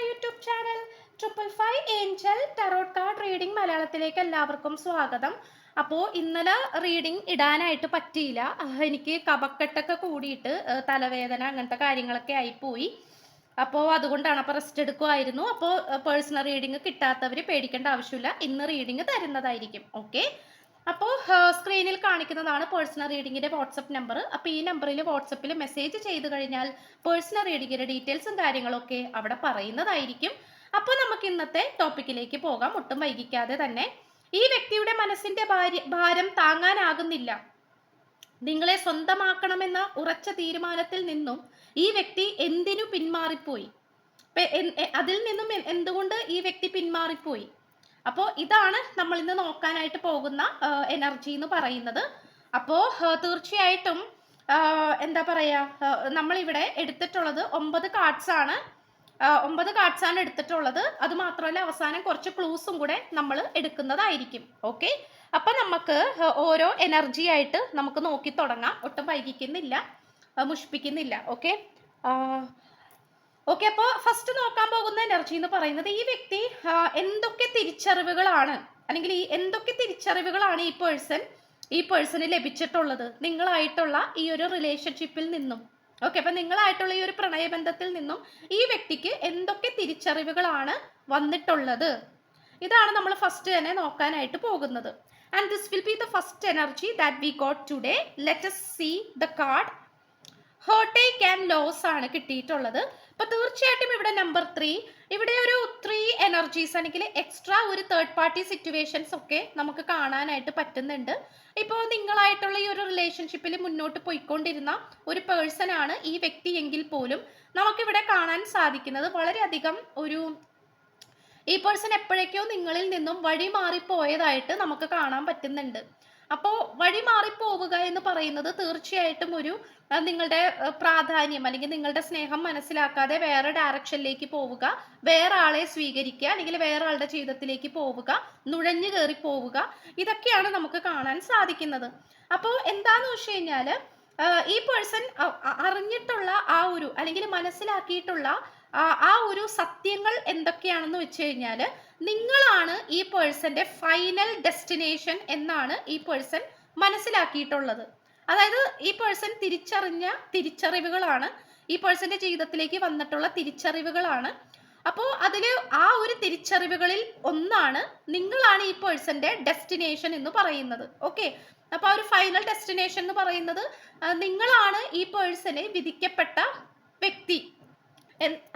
YouTube channel 555 Angel tarot card reading മലയാളത്തിലേക്ക് എല്ലാവർക്കും സ്വാഗതം. അപ്പോൾ ഇന്നലെ റീഡിംഗ് ഇടാനായിട്ട് പറ്റിയില്ല. എനിക്ക് കഫക്കെട്ടൊക്കെ കൂടിയിട്ട് തലവേദന അങ്ങനത്തെ കാര്യങ്ങളൊക്കെ ആയിപ്പോയി. അപ്പോൾ അതുകൊണ്ടാണ്. അപ്പോൾ റെസ്റ്റ് എടുക്കുമായിരുന്നു. അപ്പോൾ പേഴ്സണൽ റീഡിംഗ് കിട്ടാത്തവർ പേടിക്കേണ്ട ആവശ്യമില്ല, ഇന്ന് റീഡിംഗ് തരുന്നതായിരിക്കും. ഓക്കെ, അപ്പോൾ സ്ക്രീനിൽ കാണിക്കുന്നതാണ് പേഴ്സണൽ റീഡിങ്ങിൻ്റെ വാട്സപ്പ് നമ്പർ. അപ്പോൾ ഈ നമ്പറിൽ വാട്സപ്പിൽ മെസ്സേജ് ചെയ്ത് കഴിഞ്ഞാൽ പേഴ്സണൽ റീഡിങ്ങിൻ്റെ ഡീറ്റെയിൽസും കാര്യങ്ങളൊക്കെ അവിടെ പറയുന്നതായിരിക്കും. അപ്പോൾ നമുക്ക് ഇന്നത്തെ ടോപ്പിക്കിലേക്ക് പോകാം, ഒട്ടും വൈകിക്കാതെ തന്നെ. ഈ വ്യക്തിയുടെ മനസ്സിൻ്റെ ഭാരം താങ്ങാനാകുന്നില്ല. നിങ്ങളെ സ്വന്തമാക്കണമെന്ന ഉറച്ച തീരുമാനത്തിൽ നിന്നും ഈ വ്യക്തി എന്തിനു പിന്മാറിപ്പോയി? അതിൽ നിന്നും എന്തുകൊണ്ട് ഈ വ്യക്തി പിന്മാറിപ്പോയി? അപ്പോൾ ഇതാണ് നമ്മൾ ഇന്ന് നോക്കാനായിട്ട് പോകുന്ന എനർജി എന്ന് പറയുന്നത്. അപ്പോൾ തീർച്ചയായിട്ടും എന്താ പറയുക, നമ്മളിവിടെ എടുത്തിട്ടുള്ളത് 9 കാർഡ്സ് ആണ്. 9 കാർഡ്സ് ആണ് എടുത്തിട്ടുള്ളത്. അത് മാത്രമല്ല, അവസാനം കുറച്ച് ക്ലൂസും കൂടെ നമ്മൾ എടുക്കുന്നതായിരിക്കും. ഓക്കെ, അപ്പം നമുക്ക് ഓരോ എനർജി ആയിട്ട് നമുക്ക് നോക്കി തുടങ്ങാം. ഒട്ടും വൈകിക്കുന്നില്ല, മുഷിപ്പിക്കുന്നില്ല. ഓക്കെ ഓക്കെ അപ്പോൾ ഫസ്റ്റ് നോക്കാൻ പോകുന്ന എനർജി എന്ന് പറയുന്നത്, ഈ വ്യക്തി എന്തൊക്കെ തിരിച്ചറിവുകളാണ്, അല്ലെങ്കിൽ എന്തൊക്കെ തിരിച്ചറിവുകളാണ് ഈ പേഴ്സണ് ലഭിച്ചിട്ടുള്ളത് നിങ്ങളായിട്ടുള്ള ഈ ഒരു റിലേഷൻഷിപ്പിൽ നിന്നും. ഓക്കെ, അപ്പം നിങ്ങളായിട്ടുള്ള ഈ ഒരു പ്രണയബന്ധത്തിൽ നിന്നും ഈ വ്യക്തിക്ക് എന്തൊക്കെ തിരിച്ചറിവുകളാണ് വന്നിട്ടുള്ളത്, ഇതാണ് നമ്മൾ ഫസ്റ്റ് തന്നെ നോക്കാനായിട്ട് പോകുന്നത്. And this will be the first energy that we got today. Let us see the card. Heartache and loss ആണ് കിട്ടിയിട്ടുള്ളത്. അപ്പോൾ തീർച്ചയായിട്ടും ഇവിടെ നമ്പർ 3, ഇവിടെ ഒരു 3 എനർജീസ് അല്ലെങ്കിൽ എക്സ്ട്രാ ഒരു തേർഡ് പാർട്ടി സിറ്റുവേഷൻസ് ഒക്കെ നമുക്ക് കാണാനായിട്ട് പറ്റുന്നുണ്ട്. ഇപ്പോൾ നിങ്ങളായിട്ടുള്ള ഈ ഒരു റിലേഷൻഷിപ്പിൽ മുന്നോട്ട് പോയിക്കൊണ്ടിരുന്ന ഒരു പേഴ്സൺ ആണ് ഈ വ്യക്തി എങ്കിൽ പോലും നമുക്കിവിടെ കാണാൻ സാധിക്കുന്നത് വളരെയധികം ഈ പേഴ്സൺ എപ്പോഴേക്കോ നിങ്ങളിൽ നിന്നും വഴി മാറിപ്പോയതായിട്ട് നമുക്ക് കാണാൻ പറ്റുന്നുണ്ട്. അപ്പോൾ വഴി മാറിപ്പോവുക എന്ന് പറയുന്നത് തീർച്ചയായിട്ടും നിങ്ങളുടെ പ്രാധാന്യം അല്ലെങ്കിൽ നിങ്ങളുടെ സ്നേഹം മനസ്സിലാക്കാതെ വേറെ ഡയറക്ഷനിലേക്ക് പോവുക, വേറെ ആളെ സ്വീകരിക്കുക, അല്ലെങ്കിൽ വേറെ ആളുടെ ജീവിതത്തിലേക്ക് പോവുക, നുഴഞ്ഞു കയറി പോവുക, ഇതൊക്കെയാണ് നമുക്ക് കാണാൻ സാധിക്കുന്നത്. അപ്പോൾ എന്താന്ന് വെച്ച് കഴിഞ്ഞാൽ ഈ പേഴ്സൺ അറിഞ്ഞിട്ടുള്ള അല്ലെങ്കിൽ മനസ്സിലാക്കിയിട്ടുള്ള ആ ഒരു സത്യങ്ങൾ എന്തൊക്കെയാണെന്ന് വെച്ച് കഴിഞ്ഞാൽ, നിങ്ങളാണ് ഈ പേഴ്സന്റെ ഫൈനൽ ഡെസ്റ്റിനേഷൻ എന്നാണ് ഈ പേഴ്സൺ മനസ്സിലാക്കിയിട്ടുള്ളത്. അതായത് ഈ പേഴ്സൺ തിരിച്ചറിഞ്ഞ തിരിച്ചറിവുകളാണ്, ഈ പേഴ്സന്റെ ജീവിതത്തിലേക്ക് വന്നിട്ടുള്ള തിരിച്ചറിവുകളാണ്. അപ്പോൾ അതിൽ ആ ഒരു തിരിച്ചറിവുകളിൽ ഒന്നാണ് നിങ്ങളാണ് ഈ പേഴ്സന്റെ ഡെസ്റ്റിനേഷൻ എന്ന് പറയുന്നത്. ഓക്കെ, അപ്പോൾ ആ ഒരു ഫൈനൽ ഡെസ്റ്റിനേഷൻ എന്ന് പറയുന്നത് നിങ്ങളാണ് ഈ പേഴ്സന് വിധിക്കപ്പെട്ട വ്യക്തി.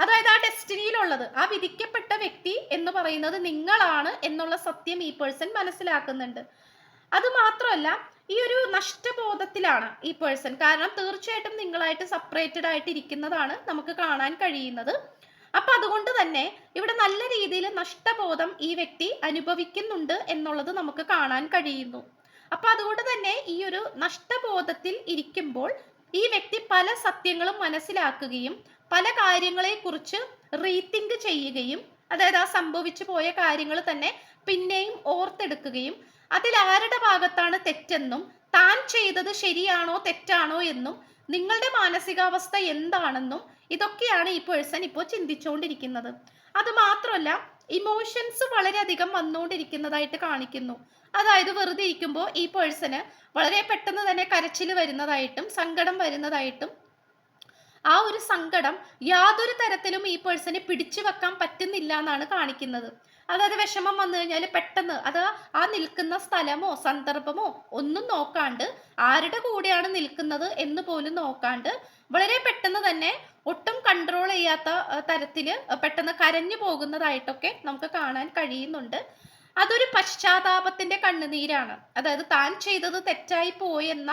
അതായത് ആ ഡെസ്റ്റിനിയിലുള്ളത്, ആ വിധിക്കപ്പെട്ട വ്യക്തി എന്ന് പറയുന്നത് നിങ്ങളാണ് എന്നുള്ള സത്യം ഈ പേഴ്സൺ മനസ്സിലാക്കുന്നുണ്ട്. അത് മാത്രമല്ല, ഈ ഒരു നഷ്ടബോധത്തിലാണ് ഈ പേഴ്സൺ. കാരണം തീർച്ചയായിട്ടും നിങ്ങളായിട്ട് സെപ്പറേറ്റഡ് ആയിട്ട് ഇരിക്കുന്നതാണ് നമുക്ക് കാണാൻ കഴിയുന്നത്. അപ്പൊ അതുകൊണ്ട് തന്നെ ഇവിടെ നല്ല രീതിയിൽ നഷ്ടബോധം ഈ വ്യക്തി അനുഭവിക്കുന്നുണ്ട് എന്നുള്ളത് നമുക്ക് കാണാൻ കഴിയുന്നു. അപ്പൊ അതുകൊണ്ട് തന്നെ ഈ ഒരു നഷ്ടബോധത്തിൽ ഇരിക്കുമ്പോൾ ഈ വ്യക്തി പല സത്യങ്ങളും മനസ്സിലാക്കുകയും പല കാര്യങ്ങളെ കുറിച്ച് റീതിങ്ക് ചെയ്യുകയും, അതായത് ആ സംഭവിച്ചു പോയ കാര്യങ്ങൾ തന്നെ പിന്നെയും ഓർത്തെടുക്കുകയും അതിൽ ആരുടെ ഭാഗത്താണ് തെറ്റെന്നും താൻ ചെയ്തത് ശരിയാണോ തെറ്റാണോ എന്നും നിങ്ങളുടെ മാനസികാവസ്ഥ എന്താണെന്നും ഇതൊക്കെയാണ് ഈ പേഴ്സൺ ഇപ്പോൾ ചിന്തിച്ചുകൊണ്ടിരിക്കുന്നത്. അത് മാത്രമല്ല, ഇമോഷൻസ് വളരെയധികം വന്നുകൊണ്ടിരിക്കുന്നതായിട്ട് കാണിക്കുന്നു. അതായത് വെറുതെ ഇരിക്കുമ്പോൾ ഈ പേഴ്സണ് വളരെ പെട്ടെന്ന് തന്നെ കരച്ചിൽ വരുന്നതായിട്ടും സങ്കടം വരുന്നതായിട്ടും, ആ ഒരു സങ്കടം യാതൊരു തരത്തിലും ഈ പേഴ്സനെ പിടിച്ചു വെക്കാൻ പറ്റുന്നില്ല എന്നാണ് കാണിക്കുന്നത്. അതായത് വിഷമം വന്നു കഴിഞ്ഞാൽ പെട്ടെന്ന് അത് ആ നിൽക്കുന്ന സ്ഥലമോ സന്ദർഭമോ ഒന്നും നോക്കാണ്ട്, ആരുടെ കൂടെയാണ് നിൽക്കുന്നത് എന്ന് പോലും നോക്കാണ്ട് വളരെ പെട്ടെന്ന് തന്നെ ഒട്ടും കൺട്രോൾ ചെയ്യാത്ത തരത്തിൽ പെട്ടെന്ന് കരഞ്ഞു പോകുന്നതായിട്ടൊക്കെ നമുക്ക് കാണാൻ കഴിയുന്നുണ്ട്. അതൊരു പശ്ചാത്താപത്തിന്റെ കണ്ണുനീരാണ്. അതായത് താൻ ചെയ്തത് തെറ്റായി പോയെന്ന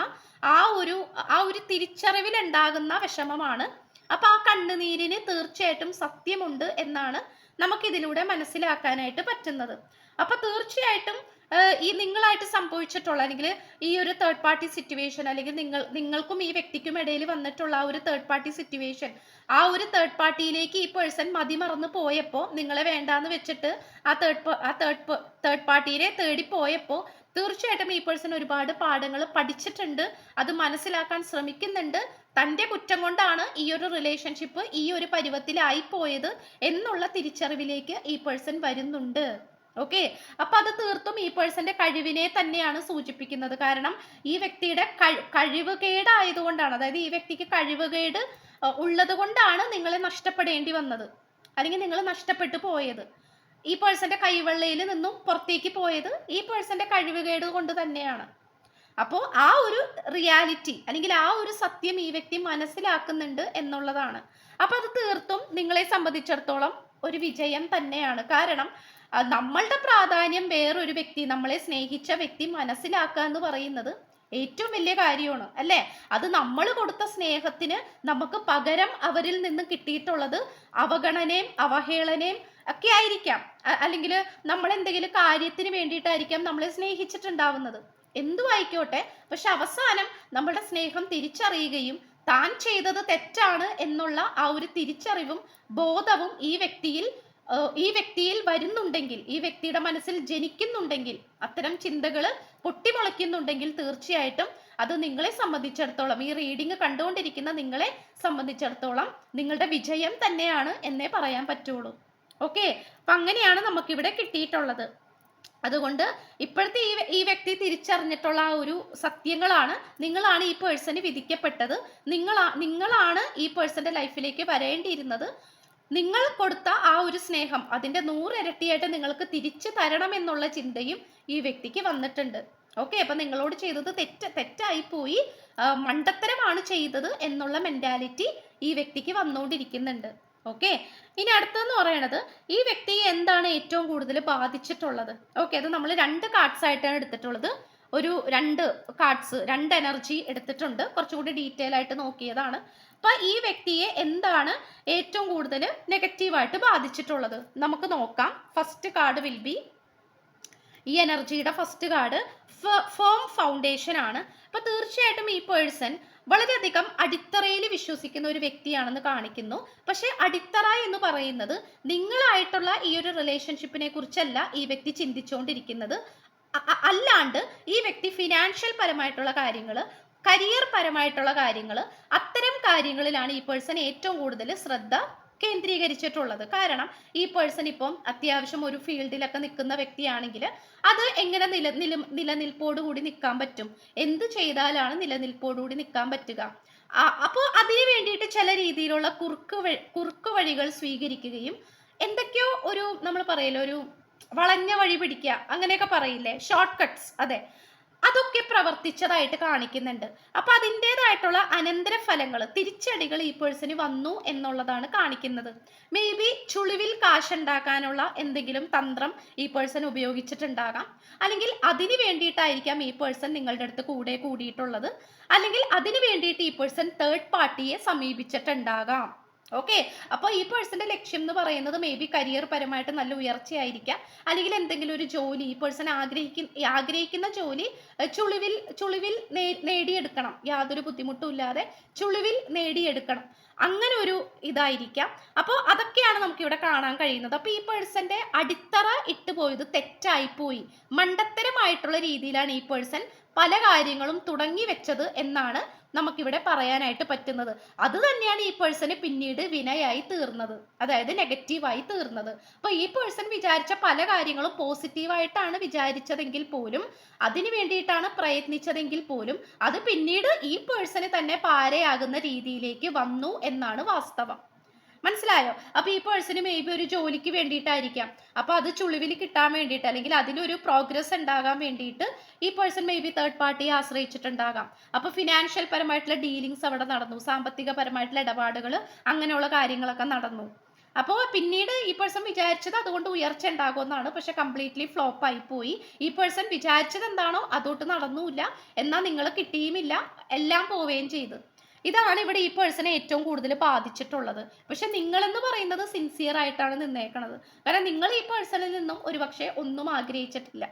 ആ ഒരു തിരിച്ചറിവിലുണ്ടാകുന്ന വിഷമമാണ്. അപ്പൊ ആ കണ്ണുനീരിന് തീർച്ചയായിട്ടും സത്യമുണ്ട് എന്നാണ് നമുക്കിതിലൂടെ മനസ്സിലാക്കാനായിട്ട് പറ്റുന്നത്. അപ്പൊ തീർച്ചയായിട്ടും ഈ നിങ്ങളായിട്ട് സംഭവിച്ചിട്ടുള്ള അല്ലെങ്കിൽ ഈ ഒരു തേർഡ് പാർട്ടി സിറ്റുവേഷൻ, അല്ലെങ്കിൽ നിങ്ങൾക്കും ഈ വ്യക്തിക്കും ഇടയിൽ വന്നിട്ടുള്ള ആ ഒരു തേർഡ് പാർട്ടി സിറ്റുവേഷൻ, ആ ഒരു തേർഡ് പാർട്ടിയിലേക്ക് ഈ പേഴ്സൺ മതിമറന്ന് പോയപ്പോൾ, നിങ്ങളെ വേണ്ടാന്ന് വെച്ചിട്ട് ആ തേർഡ് പാർട്ടിയെ തേടി പോയപ്പോൾ തീർച്ചയായിട്ടും ഈ പേഴ്സൺ ഒരുപാട് പാഠങ്ങൾ പഠിച്ചിട്ടുണ്ട്, അത് മനസ്സിലാക്കാൻ ശ്രമിക്കുന്നുണ്ട്. തൻ്റെ കുറ്റം കൊണ്ടാണ് ഈ ഒരു റിലേഷൻഷിപ്പ് ഈ ഒരു പരുവത്തിലായി പോയത് എന്നുള്ള തിരിച്ചറിവിലേക്ക് ഈ പേഴ്സൺ വരുന്നുണ്ട്. ഓക്കെ, അപ്പൊ അത് തീർത്തും ഈ പേഴ്സന്റെ കഴിവിനെ തന്നെയാണ് സൂചിപ്പിക്കുന്നത്. കാരണം ഈ വ്യക്തിയുടെ കഴിവുകേടായതുകൊണ്ടാണ്, അതായത് ഈ വ്യക്തിക്ക് കഴിവുകേട് ഉള്ളത് കൊണ്ടാണ് നിങ്ങളെ നഷ്ടപ്പെടേണ്ടി വന്നത്, അല്ലെങ്കിൽ നിങ്ങൾ നഷ്ടപ്പെട്ടു പോയത്. ഈ പേഴ്സന്റെ കൈവെള്ളയിൽ നിന്നും പുറത്തേക്ക് പോയത് ഈ പേഴ്സന്റെ കഴിവുകേട് കൊണ്ട് തന്നെയാണ്. അപ്പോൾ ആ ഒരു റിയാലിറ്റി അല്ലെങ്കിൽ ആ ഒരു സത്യം ഈ വ്യക്തി മനസ്സിലാക്കുന്നുണ്ട് എന്നുള്ളതാണ്. അപ്പൊ അത് തീർത്തും നിങ്ങളെ സംബന്ധിച്ചിടത്തോളം ഒരു വിജയം തന്നെയാണ്. കാരണം നമ്മളുടെ പ്രാധാന്യം വേറൊരു വ്യക്തി, നമ്മളെ സ്നേഹിച്ച വ്യക്തി മനസ്സിലാക്കുക എന്ന് പറയുന്നത് ഏറ്റവും വലിയ കാര്യമാണ് അല്ലേ. അത് നമ്മൾ കൊടുത്ത സ്നേഹത്തിന് നമുക്ക് പകരം അവരിൽ നിന്ന് കിട്ടിയിട്ടുള്ളത് അവഗണനയും അവഹേളനയും ഒക്കെ ആയിരിക്കാം, അല്ലെങ്കിൽ നമ്മൾ എന്തെങ്കിലും കാര്യത്തിന് വേണ്ടിയിട്ടായിരിക്കാം നമ്മളെ സ്നേഹിച്ചിട്ടുണ്ടാവുന്നത്, എന്തും ആയിക്കോട്ടെ. പക്ഷെ അവസാനം നമ്മളുടെ സ്നേഹം തിരിച്ചറിയുകയും താൻ ചെയ്തത് തെറ്റാണ് എന്നുള്ള ആ ഒരു തിരിച്ചറിവും ബോധവും ഈ വ്യക്തിയിൽ വരുന്നുണ്ടെങ്കിൽ, ഈ വ്യക്തിയുടെ മനസ്സിൽ ജനിക്കുന്നുണ്ടെങ്കിൽ, അത്തരം ചിന്തകൾ പൊട്ടിമുളയ്ക്കുന്നുണ്ടെങ്കിൽ തീർച്ചയായിട്ടും അത് നിങ്ങളെ സംബന്ധിച്ചിടത്തോളം, ഈ റീഡിംഗ് കണ്ടുകൊണ്ടിരിക്കുന്ന നിങ്ങളെ സംബന്ധിച്ചിടത്തോളം നിങ്ങളുടെ വിജയം തന്നെയാണ് എന്നേ പറയാൻ പറ്റുള്ളൂ. ഓക്കെ, അപ്പൊ അങ്ങനെയാണ് നമുക്കിവിടെ കിട്ടിയിട്ടുള്ളത്. അതുകൊണ്ട് ഇപ്പോഴത്തെ ഈ വ്യക്തി തിരിച്ചറിഞ്ഞിട്ടുള്ള ആ ഒരു സത്യങ്ങളാണ്, നിങ്ങളാണ് ഈ പേഴ്സണ് വിധിക്കപ്പെട്ടത്, നിങ്ങളാണ് ഈ പേഴ്സന്റെ ലൈഫിലേക്ക് വരേണ്ടിയിരുന്നത്. നിങ്ങൾ കൊടുത്ത ആ ഒരു സ്നേഹം അതിന്റെ 100 ഇരട്ടിയായിട്ട് നിങ്ങൾക്ക് തിരിച്ചു തരണം എന്നുള്ള ചിന്തയും ഈ വ്യക്തിക്ക് വന്നിട്ടുണ്ട്. ഓക്കെ, അപ്പൊ നിങ്ങളോട് ചെയ്തത് തെറ്റായി പോയി, മണ്ടത്തരമാണ് ചെയ്തത് എന്നുള്ള മെന്റാലിറ്റി ഈ വ്യക്തിക്ക് വന്നുകൊണ്ടിരിക്കുന്നുണ്ട്. ഓക്കെ, ഇനി അടുത്തെന്ന് പറയണത് ഈ വ്യക്തിയെ എന്താണ് ഏറ്റവും കൂടുതൽ ബാധിച്ചിട്ടുള്ളത്. ഓക്കെ, അത് നമ്മൾ 2 കാർഡ്സ് ആയിട്ടാണ് എടുത്തിട്ടുള്ളത്. ഒരു 2 എനർജി എടുത്തിട്ടുണ്ട്, കുറച്ചുകൂടി ഡീറ്റെയിൽ ആയിട്ട് നോക്കിയതാണ്. അപ്പൊ ഈ വ്യക്തിയെ എന്താണ് ഏറ്റവും കൂടുതൽ നെഗറ്റീവായിട്ട് ബാധിച്ചിട്ടുള്ളത് നമുക്ക് നോക്കാം. ഫസ്റ്റ് കാർഡ് വിൽ ബി, ഈ എനർജിയുടെ ഫസ്റ്റ് കാർഡ് ഫേം ഫൗണ്ടേഷൻ ആണ്. അപ്പൊ തീർച്ചയായിട്ടും ഈ പേഴ്സൺ വളരെയധികം അടിത്തറയിൽ വിശ്വസിക്കുന്ന ഒരു വ്യക്തിയാണെന്ന് കാണിക്കുന്നു. പക്ഷെ അടിത്തറ എന്ന് പറയുന്നത് നിങ്ങളായിട്ടുള്ള ഈ ഒരു റിലേഷൻഷിപ്പിനെ കുറിച്ചല്ല ഈ വ്യക്തി ചിന്തിച്ചുകൊണ്ടിരിക്കുന്നത്. അല്ലാണ്ട് ഈ വ്യക്തി ഫിനാൻഷ്യൽ പരമായിട്ടുള്ള കാര്യങ്ങൾ, കരിയർ പരമായിട്ടുള്ള കാര്യങ്ങൾ, അത്തരം കാര്യങ്ങളിലാണ് ഈ പേഴ്സൺ ഏറ്റവും കൂടുതൽ ശ്രദ്ധ കേന്ദ്രീകരിച്ചിട്ടുള്ളത്. കാരണം ഈ പേഴ്സൺ ഇപ്പം അത്യാവശ്യം ഒരു ഫീൽഡിലൊക്കെ നിൽക്കുന്ന വ്യക്തിയാണെങ്കിൽ അത് എങ്ങനെ നിലനിൽപ്പോടുകൂടി നിൽക്കാൻ പറ്റും, എന്ത് ചെയ്താലാണ് നിലനിൽപ്പോടുകൂടി നിൽക്കാൻ പറ്റുക. അപ്പോൾ അതിന് വേണ്ടിയിട്ട് ചില രീതിയിലുള്ള കുറുക്ക് വഴികൾ സ്വീകരിക്കുകയും എന്തൊക്കെയോ ഒരു നമ്മൾ പറയല്ലോ ഒരു വളഞ്ഞ വഴി പിടിക്കുക അങ്ങനെയൊക്കെ പറയില്ലേ, ഷോർട്ട് കട്ട്സ്, അതെ, അതൊക്കെ പ്രവർത്തിച്ചതായിട്ട് കാണിക്കുന്നുണ്ട്. അപ്പൊ അതിൻ്റെതായിട്ടുള്ള അനന്തരഫലങ്ങൾ, തിരിച്ചടികൾ ഈ പേഴ്സണ് വന്നു എന്നുള്ളതാണ് കാണിക്കുന്നത്. മേ ബി ചുളിവിൽ കാശുണ്ടാക്കാനുള്ള എന്തെങ്കിലും തന്ത്രം ഈ പേഴ്സൺ ഉപയോഗിച്ചിട്ടുണ്ടാകാം, അല്ലെങ്കിൽ അതിന് വേണ്ടിയിട്ടായിരിക്കാം ഈ പേഴ്സൺ നിങ്ങളുടെ അടുത്ത് കൂടിയിട്ടുള്ളത്, അല്ലെങ്കിൽ അതിന് വേണ്ടിയിട്ട് ഈ പേഴ്സൺ തേർഡ് പാർട്ടിയെ സമീപിച്ചിട്ടുണ്ടാകാം. ഓക്കെ, അപ്പോൾ ഈ പേഴ്സന്റെ ലക്ഷ്യം എന്ന് പറയുന്നത് മേ ബി കരിയർ പരമായിട്ട് നല്ല ഉയർച്ചയായിരിക്കാം, അല്ലെങ്കിൽ എന്തെങ്കിലും ഒരു ജോലി ഈ പേഴ്സൺ ആഗ്രഹിക്കുന്ന ജോലി ചുളിവിൽ നേടിയെടുക്കണം, യാതൊരു ബുദ്ധിമുട്ടും ഇല്ലാതെ ചുളിവിൽ നേടിയെടുക്കണം, അങ്ങനെ ഒരു ഇതായിരിക്കാം. അപ്പോൾ അതൊക്കെയാണ് നമുക്ക് ഇവിടെ കാണാൻ കഴിയുന്നത്. അപ്പോൾ ഈ പേഴ്സന്റെ അടിത്തറ ഇട്ടുപോയത് തെറ്റായിപ്പോയി, മണ്ടത്തരമായിട്ടുള്ള രീതിയിലാണ് ഈ പേഴ്സൺ പല കാര്യങ്ങളും തുടങ്ങി വെച്ചത് എന്നാണ് നമുക്കിവിടെ പറയാനായിട്ട് പറ്റുന്നത്. അത് തന്നെയാണ് ഈ പേഴ്സണ് പിന്നീട് വിനയായി തീർന്നത്, അതായത് നെഗറ്റീവായി തീർന്നത്. അപ്പൊ ഈ പേഴ്സൺ വിചാരിച്ച പല കാര്യങ്ങളും പോസിറ്റീവായിട്ടാണ് വിചാരിച്ചതെങ്കിൽ പോലും, അതിനു വേണ്ടിയിട്ടാണ് പ്രയത്നിച്ചതെങ്കിൽ പോലും, അത് പിന്നീട് ഈ പേഴ്സണ് തന്നെ പാരയാകുന്ന രീതിയിലേക്ക് വന്നു എന്നാണ് വാസ്തവം. മനസ്സിലായോ? അപ്പൊ ഈ പേഴ്സണ് മേ ബി ഒരു ജോലിക്ക് വേണ്ടിയിട്ടായിരിക്കാം, അപ്പൊ അത് ചുളിവിൽ കിട്ടാൻ വേണ്ടിയിട്ട്, അല്ലെങ്കിൽ അതിലൊരു പ്രോഗ്രസ് ഉണ്ടാകാൻ വേണ്ടിയിട്ട് ഈ പേഴ്സൺ മേ ബി തേർഡ് പാർട്ടിയെ ആശ്രയിച്ചിട്ടുണ്ടാകാം. അപ്പൊ ഫിനാൻഷ്യൽ പരമായിട്ടുള്ള ഡീലിങ്സ് അവിടെ നടന്നു, സാമ്പത്തിക പരമായിട്ടുള്ള ഇടപാടുകൾ, അങ്ങനെയുള്ള കാര്യങ്ങളൊക്കെ നടന്നു. അപ്പോൾ പിന്നീട് ഈ പേഴ്സൺ വിചാരിച്ചത് അതുകൊണ്ട് ഉയർച്ച ഉണ്ടാകുമെന്നാണ്, പക്ഷെ കംപ്ലീറ്റ്ലി ഫ്ലോപ്പ് ആയി പോയി. ഈ പേഴ്സൺ വിചാരിച്ചത് എന്താണോ അതോട്ട് നടന്നുമില്ല, എന്നാൽ നിങ്ങൾ കിട്ടിയുമില്ല, എല്ലാം പോവുകയും ചെയ്തു. ഇതാണ് ഇവിടെ ഈ പേഴ്സണെ ഏറ്റവും കൂടുതൽ ബാധിച്ചിട്ടുള്ളത്. പക്ഷെ നിങ്ങളെന്ന് പറയുന്നത് സിൻസിയർ ആയിട്ടാണ് നിന്നേക്കണത്. കാരണം നിങ്ങൾ ഈ പേഴ്സണിൽ നിന്നും ഒരുപക്ഷെ ഒന്നും ആഗ്രഹിച്ചിട്ടില്ല.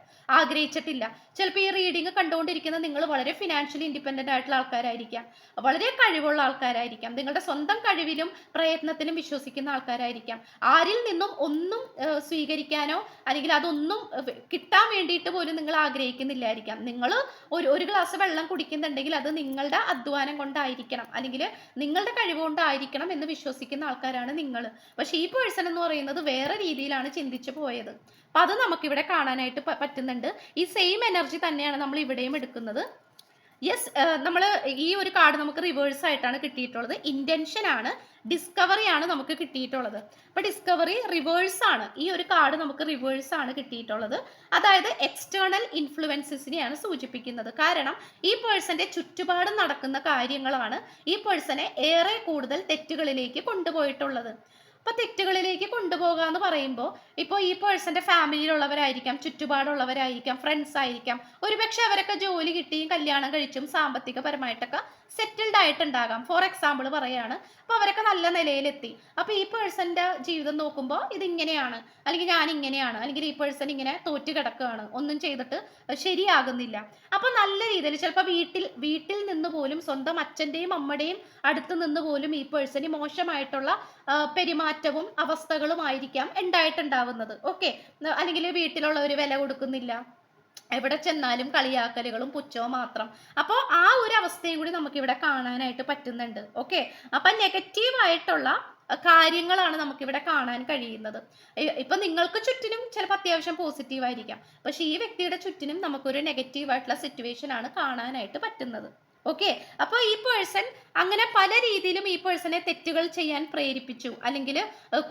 ചിലപ്പോൾ ഈ റീഡിങ് കണ്ടുകൊണ്ടിരിക്കുന്ന നിങ്ങൾ വളരെ ഫിനാൻഷ്യലി ഇൻഡിപെൻഡന്റ് ആയിട്ടുള്ള ആൾക്കാരായിരിക്കാം, വളരെ കഴിവുള്ള ആൾക്കാരായിരിക്കാം, നിങ്ങളുടെ സ്വന്തം കഴിവിലും പ്രയത്നത്തിലും വിശ്വസിക്കുന്ന ആൾക്കാരായിരിക്കാം. ആരിൽ നിന്നും ഒന്നും സ്വീകരിക്കാനോ അല്ലെങ്കിൽ അതൊന്നും കിട്ടാൻ വേണ്ടിയിട്ട് പോലും നിങ്ങൾ ആഗ്രഹിക്കുന്നില്ലായിരിക്കാം. നിങ്ങൾ ഒരു ഗ്ലാസ് വെള്ളം കുടിക്കുന്നുണ്ടെങ്കിൽ അത് നിങ്ങളുടെ അധ്വാനം കൊണ്ടായിരിക്കണം, അല്ലെങ്കിൽ നിങ്ങളുടെ കഴിവ് കൊണ്ടായിരിക്കണം എന്ന് വിശ്വസിക്കുന്ന ആൾക്കാരാണ് നിങ്ങൾ. പക്ഷെ ഈ പേഴ്സൺ എന്ന് പറയുന്നത് വേറെ രീതിയിലാണ് ചിന്തിച്ചു പോയത്. അപ്പൊ അത് നമുക്കിവിടെ കാണാനായിട്ട് പറ്റുന്നുണ്ട്. ഈ സെയിം എനർജി തന്നെയാണ് നമ്മൾ ഇവിടെയും എടുക്കുന്നത്. യെസ്, നമ്മൾ ഈ ഒരു കാർഡ് നമുക്ക് റിവേഴ്സ് ആയിട്ടാണ് കിട്ടിയിട്ടുള്ളത്. ഇന്റൻഷൻ ആണ്, ഡിസ്കവറി ആണ് നമുക്ക് കിട്ടിയിട്ടുള്ളത്. അപ്പൊ ഡിസ്കവറി റിവേഴ്സ് ആണ്, ഈ ഒരു കാർഡ് നമുക്ക് റിവേഴ്സ് ആണ് കിട്ടിയിട്ടുള്ളത്. അതായത് എക്സ്റ്റേണൽ ഇൻഫ്ലുവൻസസിനെയാണ് സൂചിപ്പിക്കുന്നത്. കാരണം ഈ പേഴ്സന്റെ ചുറ്റുപാട് നടക്കുന്ന കാര്യങ്ങളാണ് ഈ പേഴ്സണെ ഏറെ കൂടുതൽ തെറ്റുകളിലേക്ക് കൊണ്ടുപോയിട്ടുള്ളത്. അപ്പൊ തെറ്റുകളിലേക്ക് കൊണ്ടുപോകുക എന്ന് പറയുമ്പോൾ ഇപ്പോൾ ഈ പേഴ്സന്റെ ഫാമിലിയിലുള്ളവരായിരിക്കാം, ചുറ്റുപാടുള്ളവരായിരിക്കാം, ഫ്രണ്ട്സ് ആയിരിക്കാം. ഒരുപക്ഷെ അവരൊക്കെ ജോലി കിട്ടിയും കല്യാണം കഴിച്ചും സാമ്പത്തികപരമായിട്ടൊക്കെ സെറ്റിൽഡ് ആയിട്ടുണ്ടാകാം. ഫോർ എക്സാമ്പിൾ പറയാണ്. അപ്പൊ അവരൊക്കെ നല്ല നിലയിലെത്തി. അപ്പൊ ഈ പേഴ്സന്റെ ജീവിതം നോക്കുമ്പോൾ ഇതിങ്ങനെയാണ്, അല്ലെങ്കിൽ ഞാൻ ഇങ്ങനെയാണ്, അല്ലെങ്കിൽ ഈ പേഴ്സൺ ഇങ്ങനെ തോറ്റു കിടക്കുകയാണ്, ഒന്നും ചെയ്തിട്ട് ശരിയാകുന്നില്ല. അപ്പൊ നല്ല രീതിയിൽ ചിലപ്പോൾ വീട്ടിൽ നിന്ന് പോലും, സ്വന്തം അച്ഛന്റെയും അമ്മയുടെയും അടുത്ത് നിന്ന് പോലും ഈ പേഴ്സന് മോശമായിട്ടുള്ള പെരുമാറ്റവും അവസ്ഥകളും ആയിരിക്കാം ഉണ്ടായിട്ടുണ്ടാവുന്നത്. ഓക്കെ, അല്ലെങ്കിൽ വീട്ടിലുള്ളവർ വില കൊടുക്കുന്നില്ല, എവിടെ ചെന്നാലും കളിയാക്കലുകളും പുച്ഛവും മാത്രം. അപ്പോൾ ആ ഒരു അവസ്ഥയും കൂടി നമുക്ക് ഇവിടെ കാണാനായിട്ട് പറ്റുന്നുണ്ട്. ഓക്കെ, അപ്പൊ നെഗറ്റീവ് ആയിട്ടുള്ള കാര്യങ്ങളാണ് നമുക്കിവിടെ കാണാൻ കഴിയുന്നത്. ഇപ്പൊ നിങ്ങൾക്ക് ചുറ്റിനും ചിലപ്പോൾ അത്യാവശ്യം പോസിറ്റീവ് ആയിരിക്കാം, പക്ഷെ ഈ വ്യക്തിയുടെ ചുറ്റിനും നമുക്കൊരു നെഗറ്റീവ് ആയിട്ടുള്ള സിറ്റുവേഷൻ ആണ് കാണാനായിട്ട് പറ്റുന്നത്. ഓക്കെ, അപ്പോൾ ഈ പേഴ്സൺ അങ്ങനെ പല രീതിയിലും ഈ പേഴ്സണെ തെറ്റുകൾ ചെയ്യാൻ പ്രേരിപ്പിച്ചു, അല്ലെങ്കിൽ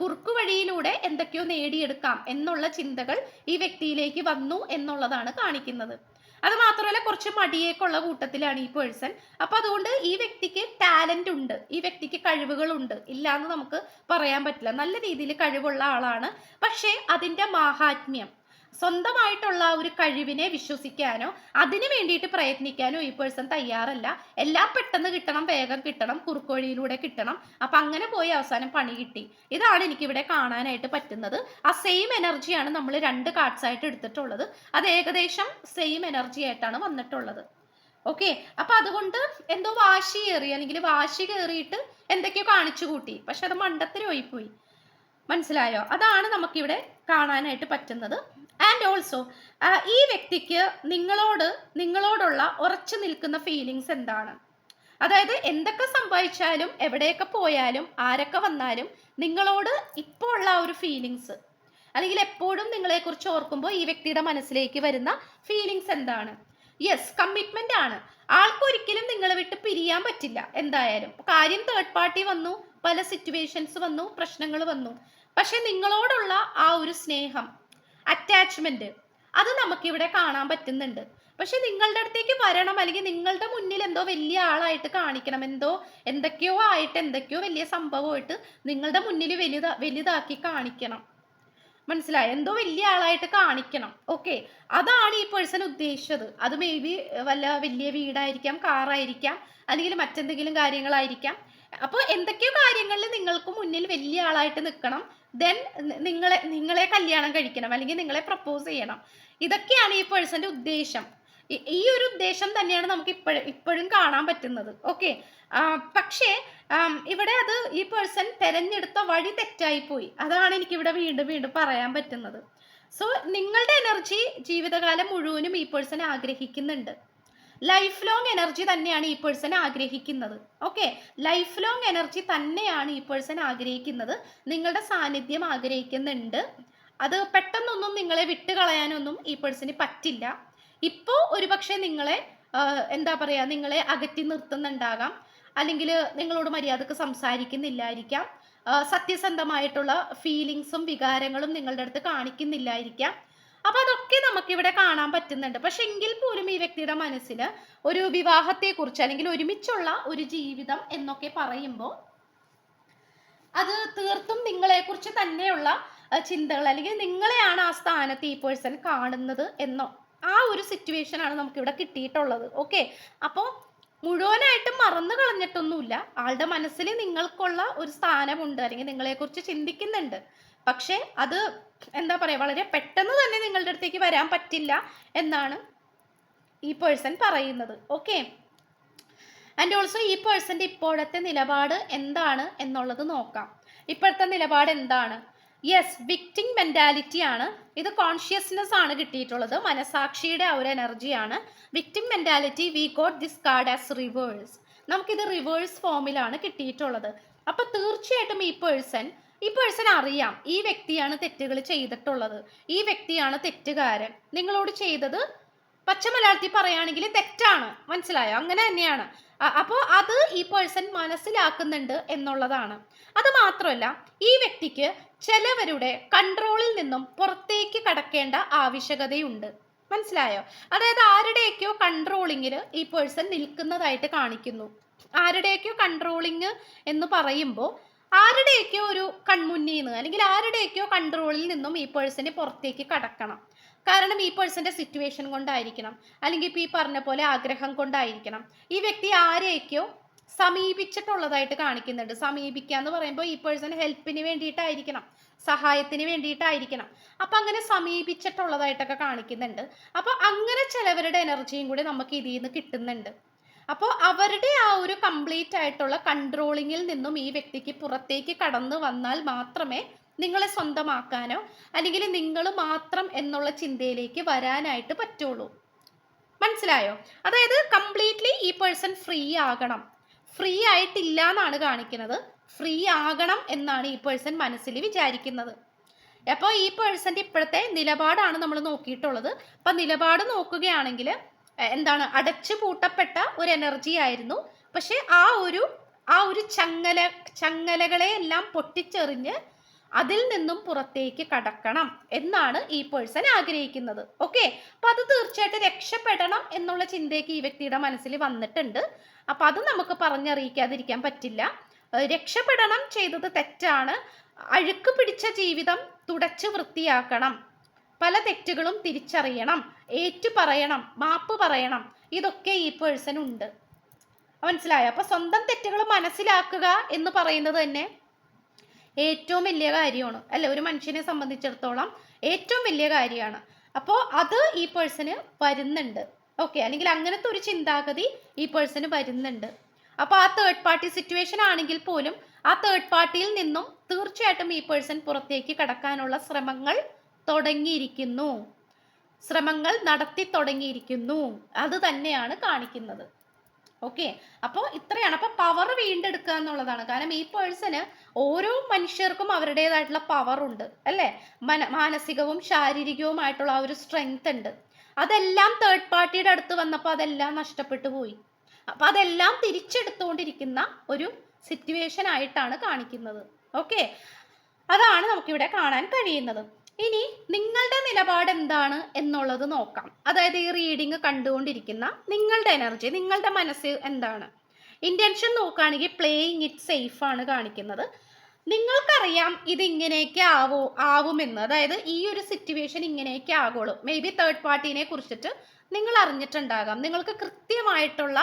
കുറുക്കു വഴിയിലൂടെ എന്തൊക്കെയോ നേടിയെടുക്കാം എന്നുള്ള ചിന്തകൾ ഈ വ്യക്തിയിലേക്ക് വന്നു എന്നുള്ളതാണ് കാണിക്കുന്നത്. അത് മാത്രമല്ല കുറച്ച് മടിയേക്കുള്ള കൂട്ടത്തിലാണ് ഈ പേഴ്സൺ. അപ്പൊ അതുകൊണ്ട് ഈ വ്യക്തിക്ക് ടാലന്റ് ഉണ്ട്, ഈ വ്യക്തിക്ക് കഴിവുകളുണ്ട്, ഇല്ലാന്ന് നമുക്ക് പറയാൻ പറ്റില്ല. നല്ല രീതിയിൽ കഴിവുള്ള ആളാണ്. പക്ഷേ അതിന്റെ മാഹാത്മ്യം, സ്വന്തമായിട്ടുള്ള ഒരു കഴിവിനെ വിശ്വസിക്കാനോ അതിനു വേണ്ടിയിട്ട് പ്രയത്നിക്കാനോ ഈ പേഴ്സൺ തയ്യാറല്ല. എല്ലാം പെട്ടെന്ന് കിട്ടണം, വേഗം കിട്ടണം, കുറുക്കുവഴിയിലൂടെ കിട്ടണം. അപ്പൊ അങ്ങനെ പോയി അവസാനം പണി കിട്ടി. ഇതാണ് എനിക്കിവിടെ കാണാനായിട്ട് പറ്റുന്നത്. ആ സെയിം എനർജിയാണ് നമ്മൾ 2 കാർഡ്സ് ആയിട്ട് എടുത്തിട്ടുള്ളത്. അത് ഏകദേശം സെയിം എനർജി ആയിട്ടാണ് വന്നിട്ടുള്ളത്. ഓക്കെ, അപ്പൊ അതുകൊണ്ട് എന്തോ വാശി കയറി, അല്ലെങ്കിൽ വാശി കയറിയിട്ട് എന്തൊക്കെയോ കാണിച്ചു കൂട്ടി, പക്ഷെ അത് മണ്ടത്തരമായി പോയി. മനസ്സിലായോ? അതാണ് നമുക്കിവിടെ കാണാനായിട്ട് പറ്റുന്നത്. ആൻഡ് ഓൾസോ ഈ വ്യക്തിക്ക് നിങ്ങളോടുള്ള ഉറച്ചു നിൽക്കുന്ന ഫീലിങ്സ് എന്താണ്? അതായത് എന്തൊക്കെ സംഭവിച്ചാലും, എവിടെയൊക്കെ പോയാലും, ആരൊക്കെ വന്നാലും നിങ്ങളോട് ഇപ്പോൾ ഉള്ള ഒരു ഫീലിങ്സ്, അല്ലെങ്കിൽ എപ്പോഴും നിങ്ങളെക്കുറിച്ച് ഓർക്കുമ്പോൾ ഈ വ്യക്തിയുടെ മനസ്സിലേക്ക് വരുന്ന ഫീലിങ്സ് എന്താണ്? യെസ്, കമ്മിറ്റ്മെന്റ് ആണ്. ആൾക്കൊരിക്കലും നിങ്ങളെ വിട്ട് പിരിയാൻ പറ്റില്ല. എന്തായാലും കാര്യം തേർഡ് പാർട്ടി വന്നു, പല സിറ്റുവേഷൻസ് വന്നു, പ്രശ്നങ്ങൾ വന്നു, പക്ഷെ നിങ്ങളോടുള്ള ആ ഒരു സ്നേഹം, അറ്റാച്ച്മെന്റ്, അത് നമുക്കിവിടെ കാണാൻ പറ്റുന്നുണ്ട്. പക്ഷെ നിങ്ങളുടെ അടുത്തേക്ക് വരണം, അല്ലെങ്കിൽ നിങ്ങളുടെ മുന്നിൽ എന്തോ വലിയ ആളായിട്ട് കാണിക്കണം, എന്തൊക്കെയോ ആയിട്ട്, എന്തൊക്കെയോ വലിയ സംഭവമായിട്ട് നിങ്ങളുടെ മുന്നിൽ വലുതാക്കി കാണിക്കണം. മനസ്സിലായോ? എന്തോ വലിയ ആളായിട്ട് കാണിക്കണം. ഓക്കെ, അതാണ് ഈ പേഴ്സൺ ഉദ്ദേശിച്ചത്. അത് മേ ബി വലിയ വീടായിരിക്കാം, കാറായിരിക്കാം, അല്ലെങ്കിൽ മറ്റെന്തെങ്കിലും കാര്യങ്ങളായിരിക്കാം. അപ്പോൾ എന്തൊക്കെയോ കാര്യങ്ങളിൽ നിങ്ങൾക്ക് മുന്നിൽ വലിയ ആളായിട്ട് നിൽക്കണം, ദെൻ നിങ്ങളെ കല്യാണം കഴിക്കണം, അല്ലെങ്കിൽ നിങ്ങളെ പ്രപ്പോസ് ചെയ്യണം. ഇതൊക്കെയാണ് ഈ പേഴ്സന്റെ ഉദ്ദേശം. ഈ ഒരു ഉദ്ദേശം തന്നെയാണ് നമുക്ക് ഇപ്പോഴും കാണാൻ പറ്റുന്നത്. ഓക്കെ, പക്ഷേ ഇവിടെ അത് ഈ പേഴ്സൺ തെരഞ്ഞെടുത്ത വഴി തെറ്റായി പോയി. അതാണ് എനിക്കിവിടെ വീണ്ടും പറയാൻ പറ്റുന്നത്. സോ നിങ്ങളുടെ എനർജി ജീവിതകാലം മുഴുവനും ഈ പേഴ്സൺ ആഗ്രഹിക്കുന്നുണ്ട്. ലൈഫ് ലോങ് എനർജി തന്നെയാണ് ഈ പേഴ്സൺ ആഗ്രഹിക്കുന്നത്. ഓക്കെ, ലൈഫ് ലോങ് എനർജി തന്നെയാണ് ഈ പേഴ്സൺ ആഗ്രഹിക്കുന്നത്. നിങ്ങളുടെ സാന്നിധ്യം ആഗ്രഹിക്കുന്നുണ്ട്. അത് പെട്ടെന്നൊന്നും നിങ്ങളെ വിട്ടുകളയാനൊന്നും ഈ പേഴ്സണിന് പറ്റില്ല. ഇപ്പോൾ ഒരുപക്ഷെ നിങ്ങളെ നിങ്ങളെ അകറ്റി നിർത്തുന്നുണ്ടാകാം, അല്ലെങ്കിൽ നിങ്ങളോട് മര്യാദക്ക് സംസാരിക്കുന്നില്ലായിരിക്കാം, സത്യസന്ധമായിട്ടുള്ള ഫീലിങ്സും വികാരങ്ങളും നിങ്ങളുടെ അടുത്ത് കാണിക്കുന്നില്ലായിരിക്കാം. അപ്പൊ അതൊക്കെ നമുക്കിവിടെ കാണാൻ പറ്റുന്നുണ്ട്. പക്ഷെ എങ്കിൽ പോലും ഈ വ്യക്തിയുടെ മനസ്സിൽ ഒരു വിവാഹത്തെക്കുറിച്ച്, അല്ലെങ്കിൽ ഒരുമിച്ചുള്ള ഒരു ജീവിതം എന്നൊക്കെ പറയുമ്പോൾ അത് തീർത്തും നിങ്ങളെക്കുറിച്ച് തന്നെയുള്ള ചിന്തകൾ, അല്ലെങ്കിൽ നിങ്ങളെയാണ് ആ സ്ഥാനത്ത് ഈ പേഴ്സൺ കാണുന്നത് എന്നോ ആ ഒരു സിറ്റുവേഷൻ ആണ് നമുക്കിവിടെ കിട്ടിയിട്ടുള്ളത്. ഓക്കെ, അപ്പോൾ മുഴുവനായിട്ടും മറന്നു കളഞ്ഞിട്ടൊന്നുമില്ല. ആളുടെ മനസ്സിൽ നിങ്ങൾക്കുള്ള ഒരു സ്ഥാനമുണ്ട്, അല്ലെങ്കിൽ നിങ്ങളെക്കുറിച്ച് ചിന്തിക്കുന്നുണ്ട്. പക്ഷെ അത് എന്താ പറയുക, വളരെ പെട്ടെന്ന് തന്നെ നിങ്ങളുടെ അടുത്തേക്ക് വരാൻ പറ്റില്ല എന്നാണ് ഈ പേഴ്സൺ പറയുന്നത്. ഓക്കെ, ആൻഡ് ഓൾസോ ഈ പേഴ്സൻ്റെ ഇപ്പോഴത്തെ നിലപാട് എന്താണ് എന്നുള്ളത് നോക്കാം. ഇപ്പോഴത്തെ നിലപാട് എന്താണ്? യെസ്, വിക്ടിം മെൻറ്റാലിറ്റി ആണ്. ഇത് കോൺഷ്യസ്നെസ് ആണ് കിട്ടിയിട്ടുള്ളത്, മനസാക്ഷിയുടെ ആ ഒരു എനർജിയാണ്. Victim mentality, we got this card as reverse. നമുക്കിത് റിവേഴ്സ് ഫോമിലാണ് കിട്ടിയിട്ടുള്ളത്. അപ്പം തീർച്ചയായിട്ടും ഈ പേഴ്സൺ അറിയാം ഈ വ്യക്തിയാണ് തെറ്റുകൾ ചെയ്തിട്ടുള്ളത്, ഈ വ്യക്തിയാണ് തെറ്റുകാരൻ. നിങ്ങളോട് ചെയ്തത് പച്ച മലയാളത്തിൽ പറയുകയാണെങ്കിൽ തെറ്റാണ്, മനസ്സിലായോ? അങ്ങനെ തന്നെയാണ്. അപ്പോൾ അത് ഈ പേഴ്സൺ മനസ്സിലാക്കുന്നുണ്ട് എന്നുള്ളതാണ്. അത് മാത്രമല്ല, ഈ വ്യക്തിക്ക് ചിലവരുടെ കൺട്രോളിൽ നിന്നും പുറത്തേക്ക് കടക്കേണ്ട ആവശ്യകതയുണ്ട്, മനസ്സിലായോ? അതായത് ആരുടെയൊക്കെയോ കൺട്രോളിങ്ങിൽ ഈ പേഴ്സൺ നിൽക്കുന്നതായിട്ട് കാണിക്കുന്നു. ആരുടെയൊക്കെയോ കൺട്രോളിങ് എന്ന് പറയുമ്പോൾ ആരുടെയൊക്കെയോ ഒരു കൺമുന്നിൽ നിന്ന്, അല്ലെങ്കിൽ ആരുടെയൊക്കെയോ കൺട്രോളിൽ നിന്നും ഈ പേഴ്സന് പുറത്തേക്ക് കടക്കണം. കാരണം ഈ പേഴ്സന്റെ സിറ്റുവേഷൻ കൊണ്ടായിരിക്കണം, അല്ലെങ്കിൽ ഇപ്പം ഈ പറഞ്ഞ പോലെ ആഗ്രഹം കൊണ്ടായിരിക്കണം. ഈ വ്യക്തി ആരെയൊക്കെയോ സമീപിച്ചിട്ടുള്ളതായിട്ട് കാണിക്കുന്നുണ്ട്. സമീപിക്കുക എന്ന് പറയുമ്പോൾ ഈ പേഴ്സൺ ഹെൽപ്പിന് വേണ്ടിയിട്ടായിരിക്കണം, സഹായത്തിന് വേണ്ടിയിട്ടായിരിക്കണം. അപ്പം അങ്ങനെ സമീപിച്ചിട്ടുള്ളതായിട്ടൊക്കെ കാണിക്കുന്നുണ്ട്. അപ്പോൾ അങ്ങനെ ചിലവരുടെ എനർജിയും കൂടി നമുക്ക് ഇതിൽ നിന്ന് കിട്ടുന്നുണ്ട്. അപ്പോൾ അവരുടെ ആ ഒരു കംപ്ലീറ്റ് ആയിട്ടുള്ള കൺട്രോളിങ്ങിൽ നിന്നും ഈ വ്യക്തിക്ക് പുറത്തേക്ക് കടന്നു വന്നാൽ മാത്രമേ നിങ്ങളെ സ്വന്തമാക്കാനോ അല്ലെങ്കിൽ നിങ്ങൾ മാത്രം എന്നുള്ള ചിന്തയിലേക്ക് വരാനായിട്ട് പറ്റുള്ളൂ, മനസ്സിലായോ? അതായത് കംപ്ലീറ്റ്ലി ഈ പേഴ്സൺ ഫ്രീ ആകണം. ഫ്രീ ആയിട്ടില്ല എന്നാണ് കാണിക്കുന്നത്, ഫ്രീ ആകണം എന്നാണ് ഈ പേഴ്സൺ മനസ്സിൽ വിചാരിക്കുന്നത്. അപ്പോൾ ഈ പേഴ്സൻ്റെ ഇപ്പോഴത്തെ നിലപാടാണ് നമ്മൾ നോക്കിയിട്ടുള്ളത്. അപ്പം നിലപാട് നോക്കുകയാണെങ്കിൽ എന്താണ്, അടച്ചു പൂട്ടപ്പെട്ട ഒരു എനർജി ആയിരുന്നു. പക്ഷെ ആ ഒരു ചങ്ങലകളെ എല്ലാം പൊട്ടിച്ചെറിഞ്ഞ് അതിൽ നിന്നും പുറത്തേക്ക് കടക്കണം എന്നാണ് ഈ പേഴ്സൺ ആഗ്രഹിക്കുന്നത്. ഓക്കെ, അപ്പൊ അത് തീർച്ചയായിട്ടും രക്ഷപ്പെടണം എന്നുള്ള ചിന്തയ്ക്ക് ഈ വ്യക്തിയുടെ മനസ്സിൽ വന്നിട്ടുണ്ട്. അപ്പൊ അത് നമുക്ക് പറഞ്ഞറിയിക്കാതിരിക്കാൻ പറ്റില്ല. രക്ഷപ്പെടണം, ചെയ്തത് തെറ്റാണ്, അഴുക്ക് പിടിച്ച ജീവിതം തുടച്ച് വൃത്തിയാക്കണം, പല തെറ്റുകളും തിരിച്ചറിയണം, ഏറ്റു പറയണം, മാപ്പ് പറയണം, ഇതൊക്കെ ഈ പേഴ്സൺ ഉണ്ട്, മനസ്സിലായോ? അപ്പൊ സ്വന്തം തെറ്റുകൾ മനസ്സിലാക്കുക എന്ന് പറയുന്നത് തന്നെ ഏറ്റവും വലിയ കാര്യമാണ്, അല്ലെ? ഒരു മനുഷ്യനെ സംബന്ധിച്ചിടത്തോളം ഏറ്റവും വലിയ കാര്യമാണ്. അപ്പോൾ അത് ഈ പേഴ്സണ് വരുന്നുണ്ട്. ഓക്കെ, അല്ലെങ്കിൽ അങ്ങനത്തെ ഒരു ചിന്താഗതി ഈ പേഴ്സണ് വരുന്നുണ്ട്. അപ്പോൾ ആ തേർഡ് പാർട്ടി സിറ്റുവേഷൻ ആണെങ്കിൽ പോലും ആ തേർഡ് പാർട്ടിയിൽ നിന്നും തീർച്ചയായിട്ടും ഈ പേഴ്സൺ പുറത്തേക്ക് കടക്കാനുള്ള ശ്രമങ്ങൾ നടത്തി തുടങ്ങിയിരിക്കുന്നു. അത് തന്നെയാണ് കാണിക്കുന്നത്. ഓക്കെ, അപ്പോൾ ഇത്രയാണ്. അപ്പോൾ പവർ വീണ്ടെടുക്കുക എന്നുള്ളതാണ്. കാരണം ഈ പേഴ്സണ് ഓരോ മനുഷ്യർക്കും അവരുടേതായിട്ടുള്ള പവർ ഉണ്ട്, അല്ലേ? മാനസികവും ശാരീരികവുമായിട്ടുള്ള ആ ഒരു സ്ട്രെങ്ത് ഉണ്ട്. അതെല്ലാം തേർഡ് പാർട്ടിയുടെ അടുത്ത് വന്നപ്പോൾ അതെല്ലാം നഷ്ടപ്പെട്ടു പോയി. അപ്പോൾ അതെല്ലാം തിരിച്ചെടുത്തുകൊണ്ടിരിക്കുന്ന ഒരു സിറ്റുവേഷൻ ആയിട്ടാണ് കാണിക്കുന്നത്. ഓക്കെ, അതാണ് നമുക്കിവിടെ കാണാൻ കഴിയുന്നത്. ഇനി നിങ്ങളുടെ നിലപാട് എന്താണ് എന്നുള്ളത് നോക്കാം. അതായത് ഈ റീഡിങ് കണ്ടുകൊണ്ടിരിക്കുന്ന നിങ്ങളുടെ എനർജി, നിങ്ങളുടെ മനസ്സ് എന്താണ്? ഇന്റൻഷൻ നോക്കുകയാണെങ്കിൽ പ്ലേയിങ് ഇറ്റ് സേഫ് ആണ് കാണിക്കുന്നത്. നിങ്ങൾക്കറിയാം ഇത് ഇങ്ങനെയൊക്കെ ആവുമെന്ന്. അതായത് ഈ ഒരു സിറ്റുവേഷൻ ഇങ്ങനെയൊക്കെ ആകുള്ളൂ. മേ ബി തേർഡ് പാർട്ടീനെ കുറിച്ചിട്ട് നിങ്ങൾ അറിഞ്ഞിട്ടുണ്ടാകാം, നിങ്ങൾക്ക് കൃത്യമായിട്ടുള്ള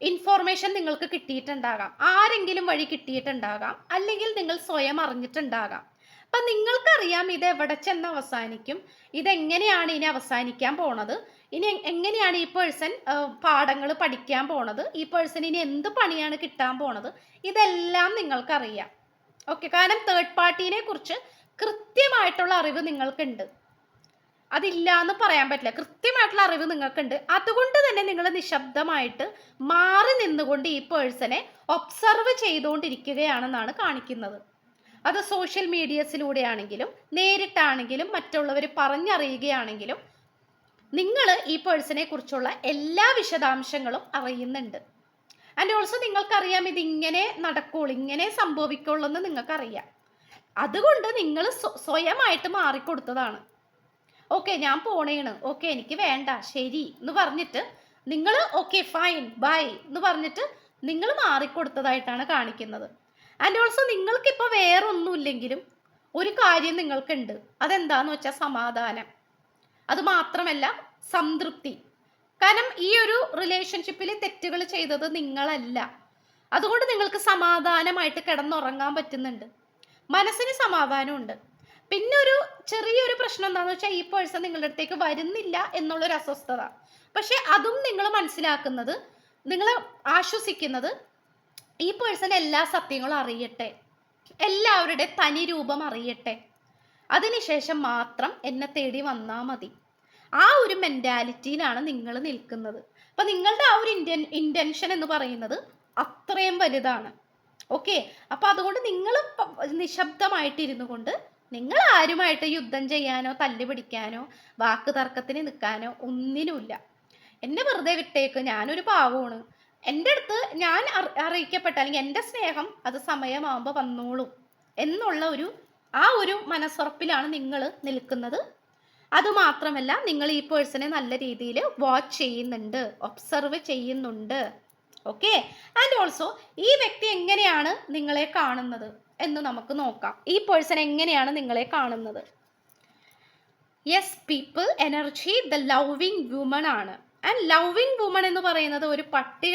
ഇൻഫോർമേഷൻ നിങ്ങൾക്ക് കിട്ടിയിട്ടുണ്ടാകാം, ആരെങ്കിലും വഴി കിട്ടിയിട്ടുണ്ടാകാം, അല്ലെങ്കിൽ നിങ്ങൾ സ്വയം അറിഞ്ഞിട്ടുണ്ടാകാം. അപ്പം നിങ്ങൾക്കറിയാം ഇത് എവിടെ ചെന്ന് അവസാനിക്കും, ഇതെങ്ങനെയാണ് ഇനി അവസാനിക്കാൻ പോണത്, ഇനി എങ്ങനെയാണ് ഈ പേഴ്സൺ പാഠങ്ങൾ പഠിക്കാൻ പോണത്, ഈ പേഴ്സൺ ഇനി എന്ത് പണിയാണ് കിട്ടാൻ പോണത്, ഇതെല്ലാം നിങ്ങൾക്കറിയാം. ഓക്കെ, കാരണം തേർഡ് പാർട്ടീനെ കുറിച്ച് കൃത്യമായിട്ടുള്ള അറിവ് നിങ്ങൾക്കുണ്ട്. അതില്ല എന്ന് പറയാൻ പറ്റില്ല, കൃത്യമായിട്ടുള്ള അറിവ് നിങ്ങൾക്കുണ്ട്. അതുകൊണ്ട് തന്നെ നിങ്ങൾ നിശബ്ദമായിട്ട് മാറി നിന്നുകൊണ്ട് ഈ പേഴ്സണെ ഒബ്സർവ് ചെയ്തുകൊണ്ടിരിക്കുകയാണെന്നാണ് കാണിക്കുന്നത്. അത് സോഷ്യൽ മീഡിയസിലൂടെയാണെങ്കിലും നേരിട്ടാണെങ്കിലും മറ്റുള്ളവർ പറഞ്ഞറിയുകയാണെങ്കിലും നിങ്ങൾ ഈ പേഴ്സണെ കുറിച്ചുള്ള എല്ലാ വിശദാംശങ്ങളും അറിയുന്നുണ്ട്. ആൻഡ് ഓൾസോ നിങ്ങൾക്കറിയാം ഇത് ഇങ്ങനെ നടക്കുള്ളൂ, ഇങ്ങനെ സംഭവിക്കുള്ളൂ എന്ന് നിങ്ങൾക്കറിയാം. അതുകൊണ്ട് നിങ്ങൾ സ്വയമായിട്ട് മാറിക്കൊടുത്തതാണ്. ഓക്കെ, ഞാൻ പോണേണ്, ഓക്കെ എനിക്ക് വേണ്ട, ശരി എന്ന് പറഞ്ഞിട്ട് നിങ്ങൾ ഓക്കെ ഫൈൻ ബൈ എന്ന് പറഞ്ഞിട്ട് നിങ്ങൾ മാറിക്കൊടുത്തതായിട്ടാണ് കാണിക്കുന്നത്. ആൻഡ് ഓൾസോ നിങ്ങൾക്കിപ്പോൾ വേറൊന്നുമില്ലെങ്കിലും ഒരു കാര്യം നിങ്ങൾക്കുണ്ട്, അതെന്താന്ന് വെച്ചാൽ സമാധാനം. അത് മാത്രമല്ല സംതൃപ്തി. കാരണം ഈ ഒരു റിലേഷൻഷിപ്പിൽ തെറ്റുകൾ ചെയ്തത് നിങ്ങളല്ല. അതുകൊണ്ട് നിങ്ങൾക്ക് സമാധാനമായിട്ട് കിടന്നുറങ്ങാൻ പറ്റുന്നുണ്ട്, മനസ്സിന് സമാധാനമുണ്ട്. പിന്നെ ഒരു ചെറിയൊരു പ്രശ്നം എന്താണെന്ന് വെച്ചാൽ ഈ പേഴ്സൺ നിങ്ങളുടെ അടുത്തേക്ക് വരുന്നില്ല എന്നുള്ളൊരു അസ്വസ്ഥത. പക്ഷെ അതും നിങ്ങൾ മനസ്സിലാക്കുന്നത്, നിങ്ങൾ ആശ്വസിക്കുന്നത് ഈ പേഴ്സൺ എല്ലാ സത്യങ്ങളും അറിയട്ടെ, എല്ലാവരുടെ തനി രൂപം അറിയട്ടെ, അതിനുശേഷം മാത്രം എന്നെ തേടി വന്നാൽ മതി. ആ ഒരു മെൻറ്റാലിറ്റിയിലാണ് നിങ്ങൾ നിൽക്കുന്നത്. അപ്പം നിങ്ങളുടെ ആ ഒരു ഇൻറ്റൻഷൻ എന്ന് പറയുന്നത് അത്രയും വലുതാണ്. ഓക്കെ, അപ്പം അതുകൊണ്ട് നിങ്ങൾ നിശബ്ദമായിട്ടിരുന്നു കൊണ്ട് നിങ്ങൾ ആരുമായിട്ട് യുദ്ധം ചെയ്യാനോ തല്ലുപിടിക്കാനോ വാക്ക് തർക്കത്തിന് നിൽക്കാനോ ഒന്നിനുമില്ല. എന്നെ വെറുതെ വിട്ടേക്ക്, ഞാനൊരു പാവമാണ്, എൻ്റെ അടുത്ത് ഞാൻ അറിയിക്കപ്പെട്ട അല്ലെങ്കിൽ എൻ്റെ സ്നേഹം അത് സമയമാകുമ്പോൾ വന്നോളും എന്നുള്ള ആ ഒരു മനസ്സുറപ്പിലാണ് നിങ്ങൾ നിൽക്കുന്നത്. അതുമാത്രമല്ല, നിങ്ങൾ ഈ പേഴ്സണെ നല്ല രീതിയിൽ വാച്ച് ചെയ്യുന്നുണ്ട്, ഒബ്സർവ് ചെയ്യുന്നുണ്ട്. ഓക്കെ, ആൻഡ് ഓൾസോ ഈ വ്യക്തി എങ്ങനെയാണ് നിങ്ങളെ കാണുന്നത് എന്ന് നമുക്ക് നോക്കാം. ഈ പേഴ്സൺ എങ്ങനെയാണ് നിങ്ങളെ കാണുന്നത്? Yes, people energy the loving woman ആണ്. ആൻഡ് ലവിങ് വുമൺ എന്ന് പറയുന്നത് ഒരു പട്ടി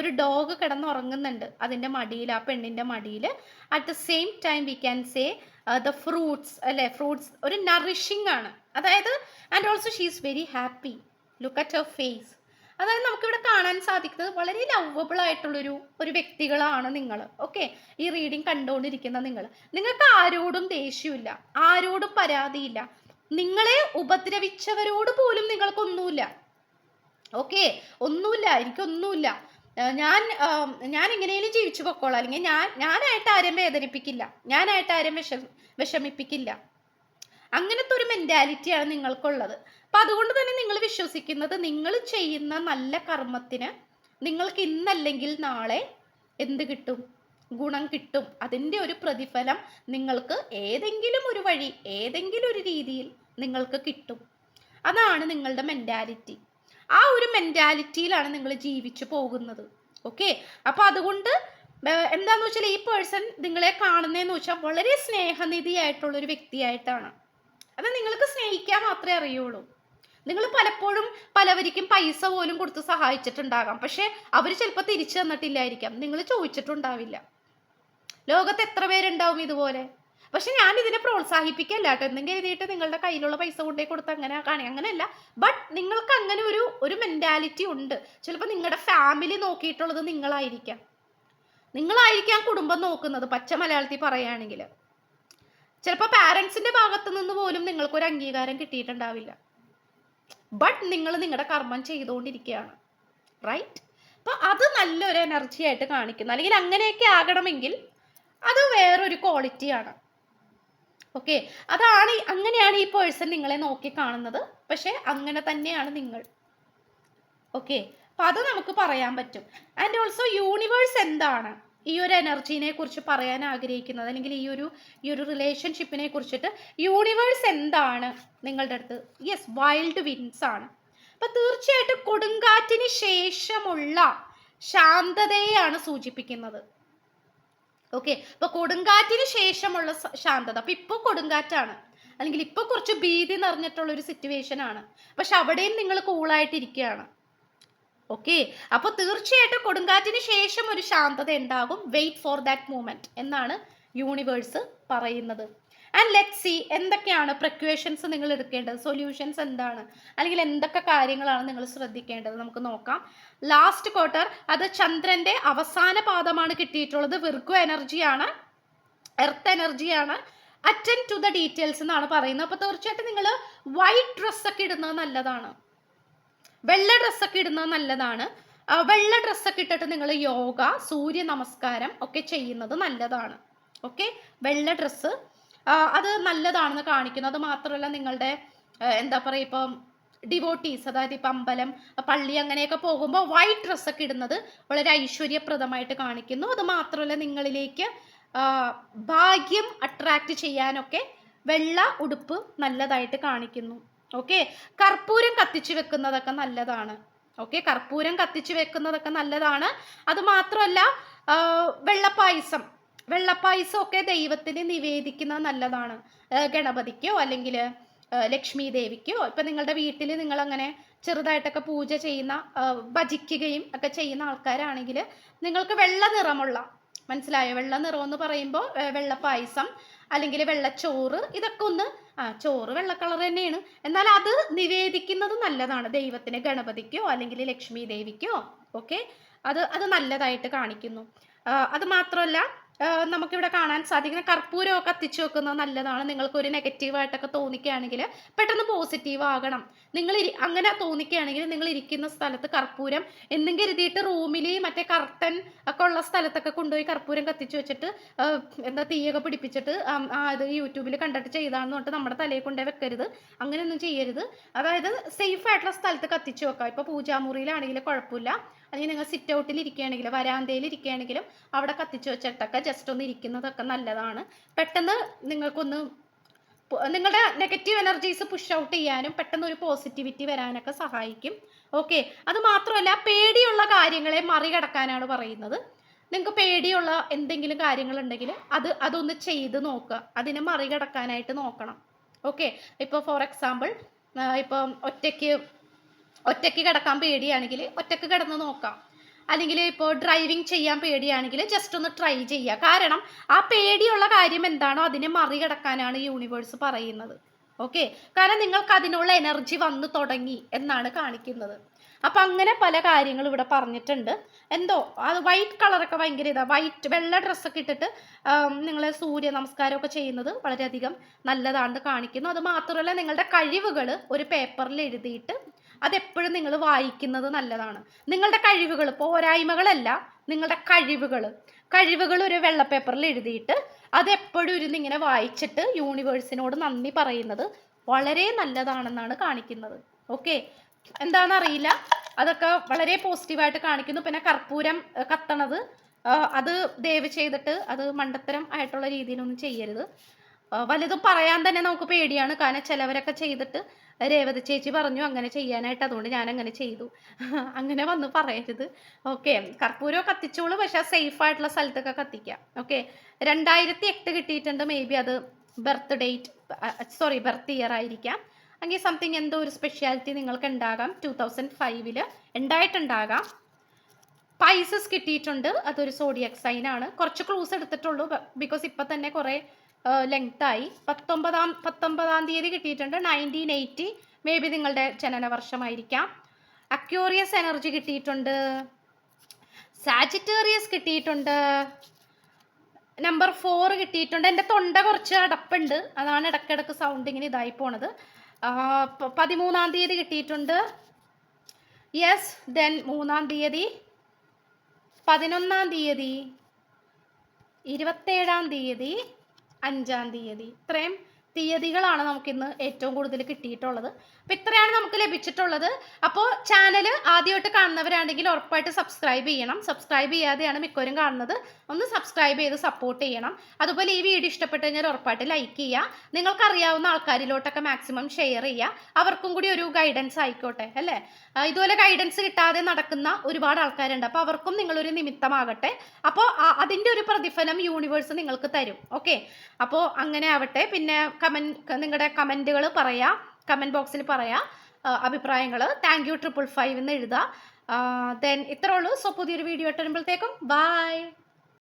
ഒരു ഡോഗ് കിടന്ന് ഉറങ്ങുന്നുണ്ട് അതിൻ്റെ മടിയിൽ, ആ പെണ്ണിൻ്റെ മടിയിൽ. At the same time we can say the fruits, അല്ലെ, ഫ്രൂട്ട്സ് ഒരു നറിഷിങ് ആണ്. അതായത് and also she is very happy, look at her face. അതായത് നമുക്കിവിടെ കാണാൻ സാധിക്കുന്നത് വളരെ ലവബിൾ ആയിട്ടുള്ളൊരു വ്യക്തികളാണ് നിങ്ങൾ. ഓക്കെ, ഈ റീഡിങ് കണ്ടുകൊണ്ടിരിക്കുന്ന നിങ്ങൾക്ക് ആരോടും ദേഷ്യമില്ല, ആരോടും പരാതിയില്ല, നിങ്ങളെ ഉപദ്രവിച്ചവരോട് പോലും നിങ്ങൾക്കൊന്നുമില്ല. ഓക്കെ, ഒന്നുമില്ല, എനിക്കൊന്നുമില്ല, ഞാൻ എങ്ങനെയും ജീവിച്ചു പൊക്കോളാം, അല്ലെങ്കിൽ ഞാനായിട്ട് ആരും വേദനിപ്പിക്കില്ല, ഞാനായിട്ട് ആരും വിഷമിപ്പിക്കില്ല. അങ്ങനത്തെ ഒരു മെൻറ്റാലിറ്റിയാണ് നിങ്ങൾക്കുള്ളത്. അപ്പം അതുകൊണ്ട് തന്നെ നിങ്ങൾ വിശ്വസിക്കുന്നത് നിങ്ങൾ ചെയ്യുന്ന നല്ല കർമ്മത്തിന് നിങ്ങൾക്ക് ഇന്നല്ലെങ്കിൽ നാളെ എന്ത് കിട്ടും? ഗുണം കിട്ടും. അതിൻ്റെ ഒരു പ്രതിഫലം നിങ്ങൾക്ക് ഏതെങ്കിലും ഒരു വഴി, ഏതെങ്കിലും ഒരു രീതിയിൽ നിങ്ങൾക്ക് കിട്ടും. അതാണ് നിങ്ങളുടെ മെൻറ്റാലിറ്റി. ആ ഒരു മെൻറ്റാലിറ്റിയിലാണ് നിങ്ങൾ ജീവിച്ചു പോകുന്നത്. ഓക്കെ, അപ്പോൾ അതുകൊണ്ട് എന്താണെന്ന് വെച്ചാൽ ഈ പേഴ്സൺ നിങ്ങളെ കാണുന്നതെന്ന് വെച്ചാൽ വളരെ സ്നേഹനിധിയായിട്ടുള്ളൊരു വ്യക്തിയായിട്ടാണ്. അത് നിങ്ങൾക്ക് സ്നേഹിക്കാൻ മാത്രമേ അറിയുള്ളൂ. നിങ്ങൾ പലപ്പോഴും പലവർക്കും പൈസ പോലും കൊടുത്ത് സഹായിച്ചിട്ടുണ്ടാകാം, പക്ഷെ അവർ ചിലപ്പോൾ തിരിച്ചു തന്നിട്ടില്ലായിരിക്കാം, നിങ്ങൾ ചോദിച്ചിട്ടുണ്ടാവില്ല. ലോകത്ത് എത്ര പേരുണ്ടാവും ഇതുപോലെ? പക്ഷെ ഞാൻ ഇതിനെ പ്രോത്സാഹിപ്പിക്കല്ല കേട്ടോ, എന്തെങ്കിലും എഴുതിയിട്ട് നിങ്ങളുടെ കയ്യിലുള്ള പൈസ കൊണ്ടേ കൊടുത്ത് അങ്ങനെ കാണി, അങ്ങനെയല്ല. ബട്ട് നിങ്ങൾക്ക് അങ്ങനെ ഒരു മെൻറ്റാലിറ്റി ഉണ്ട്. ചിലപ്പോൾ നിങ്ങളുടെ ഫാമിലി നോക്കിയിട്ടുള്ളത് നിങ്ങളായിരിക്കാം കുടുംബം നോക്കുന്നത്, പച്ച മലയാളത്തിൽ പറയുകയാണെങ്കിൽ. ചിലപ്പോൾ പാരൻസിന്റെ ഭാഗത്ത് നിന്ന് പോലും നിങ്ങൾക്കൊരു അംഗീകാരം കിട്ടിയിട്ടുണ്ടാവില്ല. ബട്ട് നിങ്ങൾ നിങ്ങളുടെ കർമ്മം ചെയ്തുകൊണ്ടിരിക്കുകയാണ്, റൈറ്റ്? അപ്പോൾ അത് നല്ലൊരു എനർജി ആയിട്ട് കാണിക്കുന്നു. അല്ലെങ്കിൽ അങ്ങനെയൊക്കെ ആകണമെങ്കിൽ അത് വേറൊരു ക്വാളിറ്റിയാണ്. ഓക്കെ, അങ്ങനെയാണ് ഈ പേഴ്സൺ നിങ്ങളെ നോക്കി കാണുന്നത്. പക്ഷെ അങ്ങനെ തന്നെയാണ് നിങ്ങൾ. ഓക്കെ, അപ്പം അത് നമുക്ക് പറയാൻ പറ്റും. ആൻഡ് ഓൾസോ യൂണിവേഴ്സ് എന്താണ് ഈ ഒരു എനർജീനെ കുറിച്ച് പറയാൻ ആഗ്രഹിക്കുന്നത്, അല്ലെങ്കിൽ ഈ ഒരു റിലേഷൻഷിപ്പിനെ കുറിച്ചിട്ട് യൂണിവേഴ്സ് എന്താണ് നിങ്ങളുടെ അടുത്ത്? യെസ്, വൈൽഡ് വിൻഡ്സ് ആണ്. അപ്പം തീർച്ചയായിട്ടും കൊടുങ്കാറ്റിന് ശേഷമുള്ള ശാന്തതയെയാണ് സൂചിപ്പിക്കുന്നത്. ഓക്കെ, അപ്പൊ കൊടുങ്കാറ്റിന് ശേഷമുള്ള ശാന്തത. അപ്പൊ ഇപ്പൊ കൊടുങ്കാറ്റാണ്, അല്ലെങ്കിൽ ഇപ്പൊ കുറച്ച് ഭീതി നിറഞ്ഞിട്ടുള്ള ഒരു സിറ്റുവേഷൻ ആണ്, പക്ഷെ അവിടെയും നിങ്ങൾ കൂളായിട്ടിരിക്കുകയാണ്. ഓക്കെ, അപ്പൊ തീർച്ചയായിട്ടും കൊടുങ്കാറ്റിന് ശേഷം ഒരു ശാന്തത ഉണ്ടാകും. വെയിറ്റ് ഫോർ ദാറ്റ് മൂമെന്റ് എന്നാണ് യൂണിവേഴ്സ് പറയുന്നത്. ആൻഡ് ലെറ്റ് സി എന്തൊക്കെയാണ് പ്രിക്വേഷൻസ് നിങ്ങൾ എടുക്കേണ്ടത്, സൊല്യൂഷൻസ് എന്താണ്, അല്ലെങ്കിൽ എന്തൊക്കെ കാര്യങ്ങളാണ് നിങ്ങൾ ശ്രദ്ധിക്കേണ്ടത് നമുക്ക് നോക്കാം. ലാസ്റ്റ് ക്വാർട്ടർ അത് ചന്ദ്രന്റെ അവസാന പാദമാണ് കിട്ടിയിട്ടുള്ളത്. വിർഗോ എനർജിയാണ്, എർത്ത് എനർജിയാണ്. അറ്റൻഡ് ടു ദ ഡീറ്റെയിൽസ് എന്നാണ് പറയുന്നത്. അപ്പോൾ തീർച്ചയായിട്ടും നിങ്ങൾ വൈറ്റ് ഡ്രസ്സൊക്കെ ഇടുന്നത് നല്ലതാണ്, വെള്ള ഡ്രസ്സൊക്കെ ഇടുന്നത് നല്ലതാണ്. വെള്ള ഡ്രസ്സൊക്കെ ഇട്ടിട്ട് നിങ്ങൾ യോഗ, സൂര്യ നമസ്കാരം ഒക്കെ ചെയ്യുന്നത് നല്ലതാണ്. ഓക്കെ, വെള്ള ഡ്രസ്സ് അത് നല്ലതാണെന്ന് കാണിക്കുന്നു. അത് മാത്രമല്ല നിങ്ങളുടെ എന്താ പറയുക, ഇപ്പം ഡിവോട്ടീസ്, അതായത് ഇപ്പം അമ്പലം, പള്ളി അങ്ങനെയൊക്കെ പോകുമ്പോൾ വൈറ്റ് ഡ്രസ്സൊക്കെ ഇടുന്നത് വളരെ ഐശ്വര്യപ്രദമായിട്ട് കാണിക്കുന്നു. അത് മാത്രമല്ല നിങ്ങളിലേക്ക് ഭാഗ്യം അട്രാക്റ്റ് ചെയ്യാനൊക്കെ വെള്ള ഉടുപ്പ് നല്ലതായിട്ട് കാണിക്കുന്നു. ഓക്കെ, കർപ്പൂരം കത്തിച്ചു വെക്കുന്നതൊക്കെ നല്ലതാണ്. ഓക്കെ, കർപ്പൂരം കത്തിച്ചു വെക്കുന്നതൊക്കെ നല്ലതാണ്. അത് മാത്രമല്ല വെള്ളപ്പായസം ഒക്കെ ദൈവത്തിന് നിവേദിക്കുന്നത് നല്ലതാണ്. ഗണപതിക്കോ അല്ലെങ്കിൽ ലക്ഷ്മി ദേവിക്കോ. ഇപ്പം നിങ്ങളുടെ വീട്ടിൽ നിങ്ങളങ്ങനെ ചെറുതായിട്ടൊക്കെ പൂജ ചെയ്യുന്ന ഭജിക്കുകയും ഒക്കെ ചെയ്യുന്ന ആൾക്കാരാണെങ്കിൽ നിങ്ങൾക്ക് വെള്ള നിറമുള്ള, മനസ്സിലായോ? വെള്ള നിറം എന്ന് പറയുമ്പോൾ വെള്ള പായസം അല്ലെങ്കിൽ വെള്ളച്ചോറ്, ഇതൊക്കെ ഒന്ന് ചോറ് വെള്ള കളർ തന്നെയാണ്, എന്നാൽ അത് നിവേദിക്കുന്നത് നല്ലതാണ് ദൈവത്തിന്, ഗണപതിക്കോ അല്ലെങ്കിൽ ലക്ഷ്മി ദേവിക്കോ. ഓക്കെ, അത് നല്ലതായിട്ട് കാണിക്കുന്നു. അത് മാത്രമല്ല നമുക്കിവിടെ കാണാൻ സാധിക്കുന്ന കർപ്പൂരമൊക്കെ കത്തിച്ചു വെക്കുന്നത് നല്ലതാണ്. നിങ്ങൾക്കൊരു നെഗറ്റീവായിട്ടൊക്കെ തോന്നിക്കുകയാണെങ്കിൽ പെട്ടെന്ന് പോസിറ്റീവ് ആകണം. നിങ്ങൾ അങ്ങനെ തോന്നിക്കുകയാണെങ്കിൽ നിങ്ങൾ ഇരിക്കുന്ന സ്ഥലത്ത് കർപ്പൂരം എന്നും കരുതിയിട്ട് റൂമിൽ മറ്റേ കർട്ടൻ ഒക്കെ ഉള്ള സ്ഥലത്തൊക്കെ കൊണ്ടുപോയി കർപ്പൂരം കത്തിച്ചു വെച്ചിട്ട് എന്താ തീയൊക്കെ പിടിപ്പിച്ചിട്ട് അത് യൂട്യൂബിൽ കണ്ടിട്ട് ചെയ്താണെന്ന് പറഞ്ഞിട്ട് നമ്മുടെ തലയിൽ കൊണ്ടേ വെക്കരുത്. അങ്ങനെയൊന്നും ചെയ്യരുത്. അതായത് സേഫ് ആയിട്ടുള്ള സ്ഥലത്ത് കത്തിച്ചു വെക്കാം. ഇപ്പോൾ പൂജാമുറിയിലാണെങ്കിൽ കുഴപ്പമില്ല, അല്ലെങ്കിൽ നിങ്ങൾ സിറ്റ് ഔട്ടിൽ ഇരിക്കുകയാണെങ്കിലും വരാന്തയിൽ ഇരിക്കുകയാണെങ്കിലും അവിടെ കത്തിച്ചു വെച്ചിട്ടൊക്കെ ജസ്റ്റ് ഒന്ന് ഇരിക്കുന്നതൊക്കെ നല്ലതാണ്. പെട്ടെന്ന് നിങ്ങൾക്കൊന്ന് നിങ്ങളുടെ നെഗറ്റീവ് എനർജീസ് പുഷ് ഔട്ട് ചെയ്യാനും പെട്ടെന്ന് ഒരു പോസിറ്റിവിറ്റി വരാനൊക്കെ സഹായിക്കും. ഓക്കെ, അത് മാത്രമല്ല പേടിയുള്ള കാര്യങ്ങളെ മറികടക്കാനാണ് പറയുന്നത്. നിങ്ങൾക്ക് പേടിയുള്ള എന്തെങ്കിലും കാര്യങ്ങളുണ്ടെങ്കിൽ അതൊന്ന് ചെയ്ത് നോക്കുക, അതിനെ മറികടക്കാനായിട്ട് നോക്കണം. ഓക്കെ, ഇപ്പോൾ ഫോർ എക്സാമ്പിൾ ഇപ്പം ഒറ്റയ്ക്ക് കിടക്കാൻ പേടിയാണെങ്കിൽ ഒറ്റയ്ക്ക് കിടന്ന് നോക്കാം. അല്ലെങ്കിൽ ഇപ്പോൾ ഡ്രൈവിംഗ് ചെയ്യാൻ പേടിയാണെങ്കിൽ ജസ്റ്റ് ഒന്ന് ട്രൈ ചെയ്യുക. കാരണം ആ പേടിയുള്ള കാര്യം എന്താണോ അതിനെ മറികടക്കാനാണ് യൂണിവേഴ്സ് പറയുന്നത്. ഓക്കെ, കാരണം നിങ്ങൾക്ക് അതിനുള്ള എനർജി വന്നു തുടങ്ങി എന്നാണ് കാണിക്കുന്നത്. അപ്പം അങ്ങനെ പല കാര്യങ്ങളും ഇവിടെ പറഞ്ഞിട്ടുണ്ട്. എന്തോ അത് വൈറ്റ് കളറൊക്കെ ഭയങ്കര വെള്ള ഡ്രസ്സൊക്കെ ഇട്ടിട്ട് നിങ്ങൾ സൂര്യ നമസ്കാരമൊക്കെ ചെയ്യുന്നത് വളരെയധികം നല്ലതാണെന്ന് കാണിക്കുന്നു. അത് മാത്രമല്ല നിങ്ങളുടെ കഴിവുകൾ ഒരു പേപ്പറിൽ എഴുതിയിട്ട് അതെപ്പോഴും നിങ്ങൾ വായിക്കുന്നത് നല്ലതാണ്. നിങ്ങളുടെ കഴിവുകൾ, പോരായ്മകളല്ല, നിങ്ങളുടെ കഴിവുകൾ ഒരു വെള്ള പേപ്പറിൽ എഴുതിയിട്ട് അതെപ്പോഴും ഇങ്ങനെ വായിച്ചിട്ട് യൂണിവേഴ്സിനോട് നന്ദി പറയുന്നത് വളരെ നല്ലതാണെന്നാണ് കാണിക്കുന്നത്. ഓക്കെ, എന്താണെന്നറിയില്ല, അതൊക്കെ വളരെ പോസിറ്റീവായിട്ട് കാണിക്കുന്നു. പിന്നെ കർപ്പൂരം കത്തണത് അത് ദയവ് ചെയ്തിട്ട് അത് മണ്ടത്തരം ആയിട്ടുള്ള രീതിയിലൊന്നും ചെയ്യരുത്. വലുതും പറയാൻ തന്നെ നമുക്ക് പേടിയാണ്. കാരണം ചിലവരൊക്കെ ചെയ്തിട്ട് രേവതി ചേച്ചി പറഞ്ഞു അങ്ങനെ ചെയ്യാനായിട്ട്, അതുകൊണ്ട് ഞാൻ അങ്ങനെ ചെയ്തു, അങ്ങനെ വന്ന് പറയരുത്. ഓക്കെ, കർപ്പൂരം കത്തിച്ചോളൂ, പക്ഷെ സേഫ് ആയിട്ടുള്ള സ്ഥലത്തൊക്കെ കത്തിക്കാം. ഓക്കെ, 2008 കിട്ടിയിട്ടുണ്ട്. മേ ബി അത് ബർത്ത് ഇയർ ആയിരിക്കാം. അല്ലെങ്കിൽ സംതിങ് എന്തോ ഒരു സ്പെഷ്യാലിറ്റി നിങ്ങൾക്ക് ഉണ്ടാകാം. 2005 ഉണ്ടായിട്ടുണ്ടാകാം. പൈസസ് കിട്ടിയിട്ടുണ്ട്, അതൊരു സോഡിയക് സൈൻ ആണ്. കുറച്ച് ക്ലൂസ് എടുത്തിട്ടുള്ളൂ, ബിക്കോസ് ഇപ്പം തന്നെ കുറേ ലെങ്തായി. 19 തീയതി കിട്ടിയിട്ടുണ്ട്. 1980 മേ ബി നിങ്ങളുടെ ജനന വർഷമായിരിക്കാം. അക്യൂറിയസ് എനർജി കിട്ടിയിട്ടുണ്ട്. സാജിറ്റേറിയസ് കിട്ടിയിട്ടുണ്ട്. നമ്പർ 4 കിട്ടിയിട്ടുണ്ട്. എൻ്റെ തൊണ്ട കുറച്ച് അടപ്പുണ്ട്, അതാണ് ഇടയ്ക്കിടയ്ക്ക് സൗണ്ട് ഇങ്ങനെ ഇതായി പോണത്. 13 തീയതി കിട്ടിയിട്ടുണ്ട്. യെസ്, ദെൻ 3 തീയതി, 11 തീയതി, 27 തീയതി, 5 തീയതി. ഇത്രയും തീയതികളാണ് നമുക്കിന്ന് ഏറ്റവും കൂടുതൽ കിട്ടിയിട്ടുള്ളത്. അപ്പം ഇത്രയാണ് നമുക്ക് ലഭിച്ചിട്ടുള്ളത്. അപ്പോൾ ചാനൽ ആദ്യമായിട്ട് കാണുന്നവരാണെങ്കിൽ ഉറപ്പായിട്ട് സബ്സ്ക്രൈബ് ചെയ്യണം. സബ്സ്ക്രൈബ് ചെയ്യാതെയാണ് മിക്കവരും കാണുന്നത്. ഒന്ന് സബ്സ്ക്രൈബ് ചെയ്ത് സപ്പോർട്ട് ചെയ്യണം. അതുപോലെ ഈ വീഡിയോ ഇഷ്ടപ്പെട്ട് കഴിഞ്ഞാൽ ഉറപ്പായിട്ട് ലൈക്ക് ചെയ്യുക. നിങ്ങൾക്കറിയാവുന്ന ആൾക്കാരിലോട്ടൊക്കെ മാക്സിമം ഷെയർ ചെയ്യുക. അവർക്കും കൂടി ഒരു ഗൈഡൻസ് ആയിക്കോട്ടെ, അല്ലേ? ഇതുപോലെ ഗൈഡൻസ് കിട്ടാതെ നടക്കുന്ന ഒരുപാട് ആൾക്കാരുണ്ട്. അപ്പോൾ അവർക്കും നിങ്ങളൊരു നിമിത്തമാകട്ടെ. അപ്പോൾ അതിൻ്റെ ഒരു പ്രതിഫലം യൂണിവേഴ്സ് നിങ്ങൾക്ക് തരും. ഓക്കെ, അപ്പോൾ അങ്ങനെ ആവട്ടെ. പിന്നെ നിങ്ങളുടെ കമൻറ്റുകൾ പറയാം, കമൻറ്റ് ബോക്സിൽ പറയാം അഭിപ്രായങ്ങൾ. താങ്ക് യു 555 എന്ന് എഴുതുക. ദെൻ ഇത്രേ ഉള്ളൂ. സോ പുതിയൊരു വീഡിയോ ഇട്ട് വരുമ്പോഴത്തേക്കും ബൈ.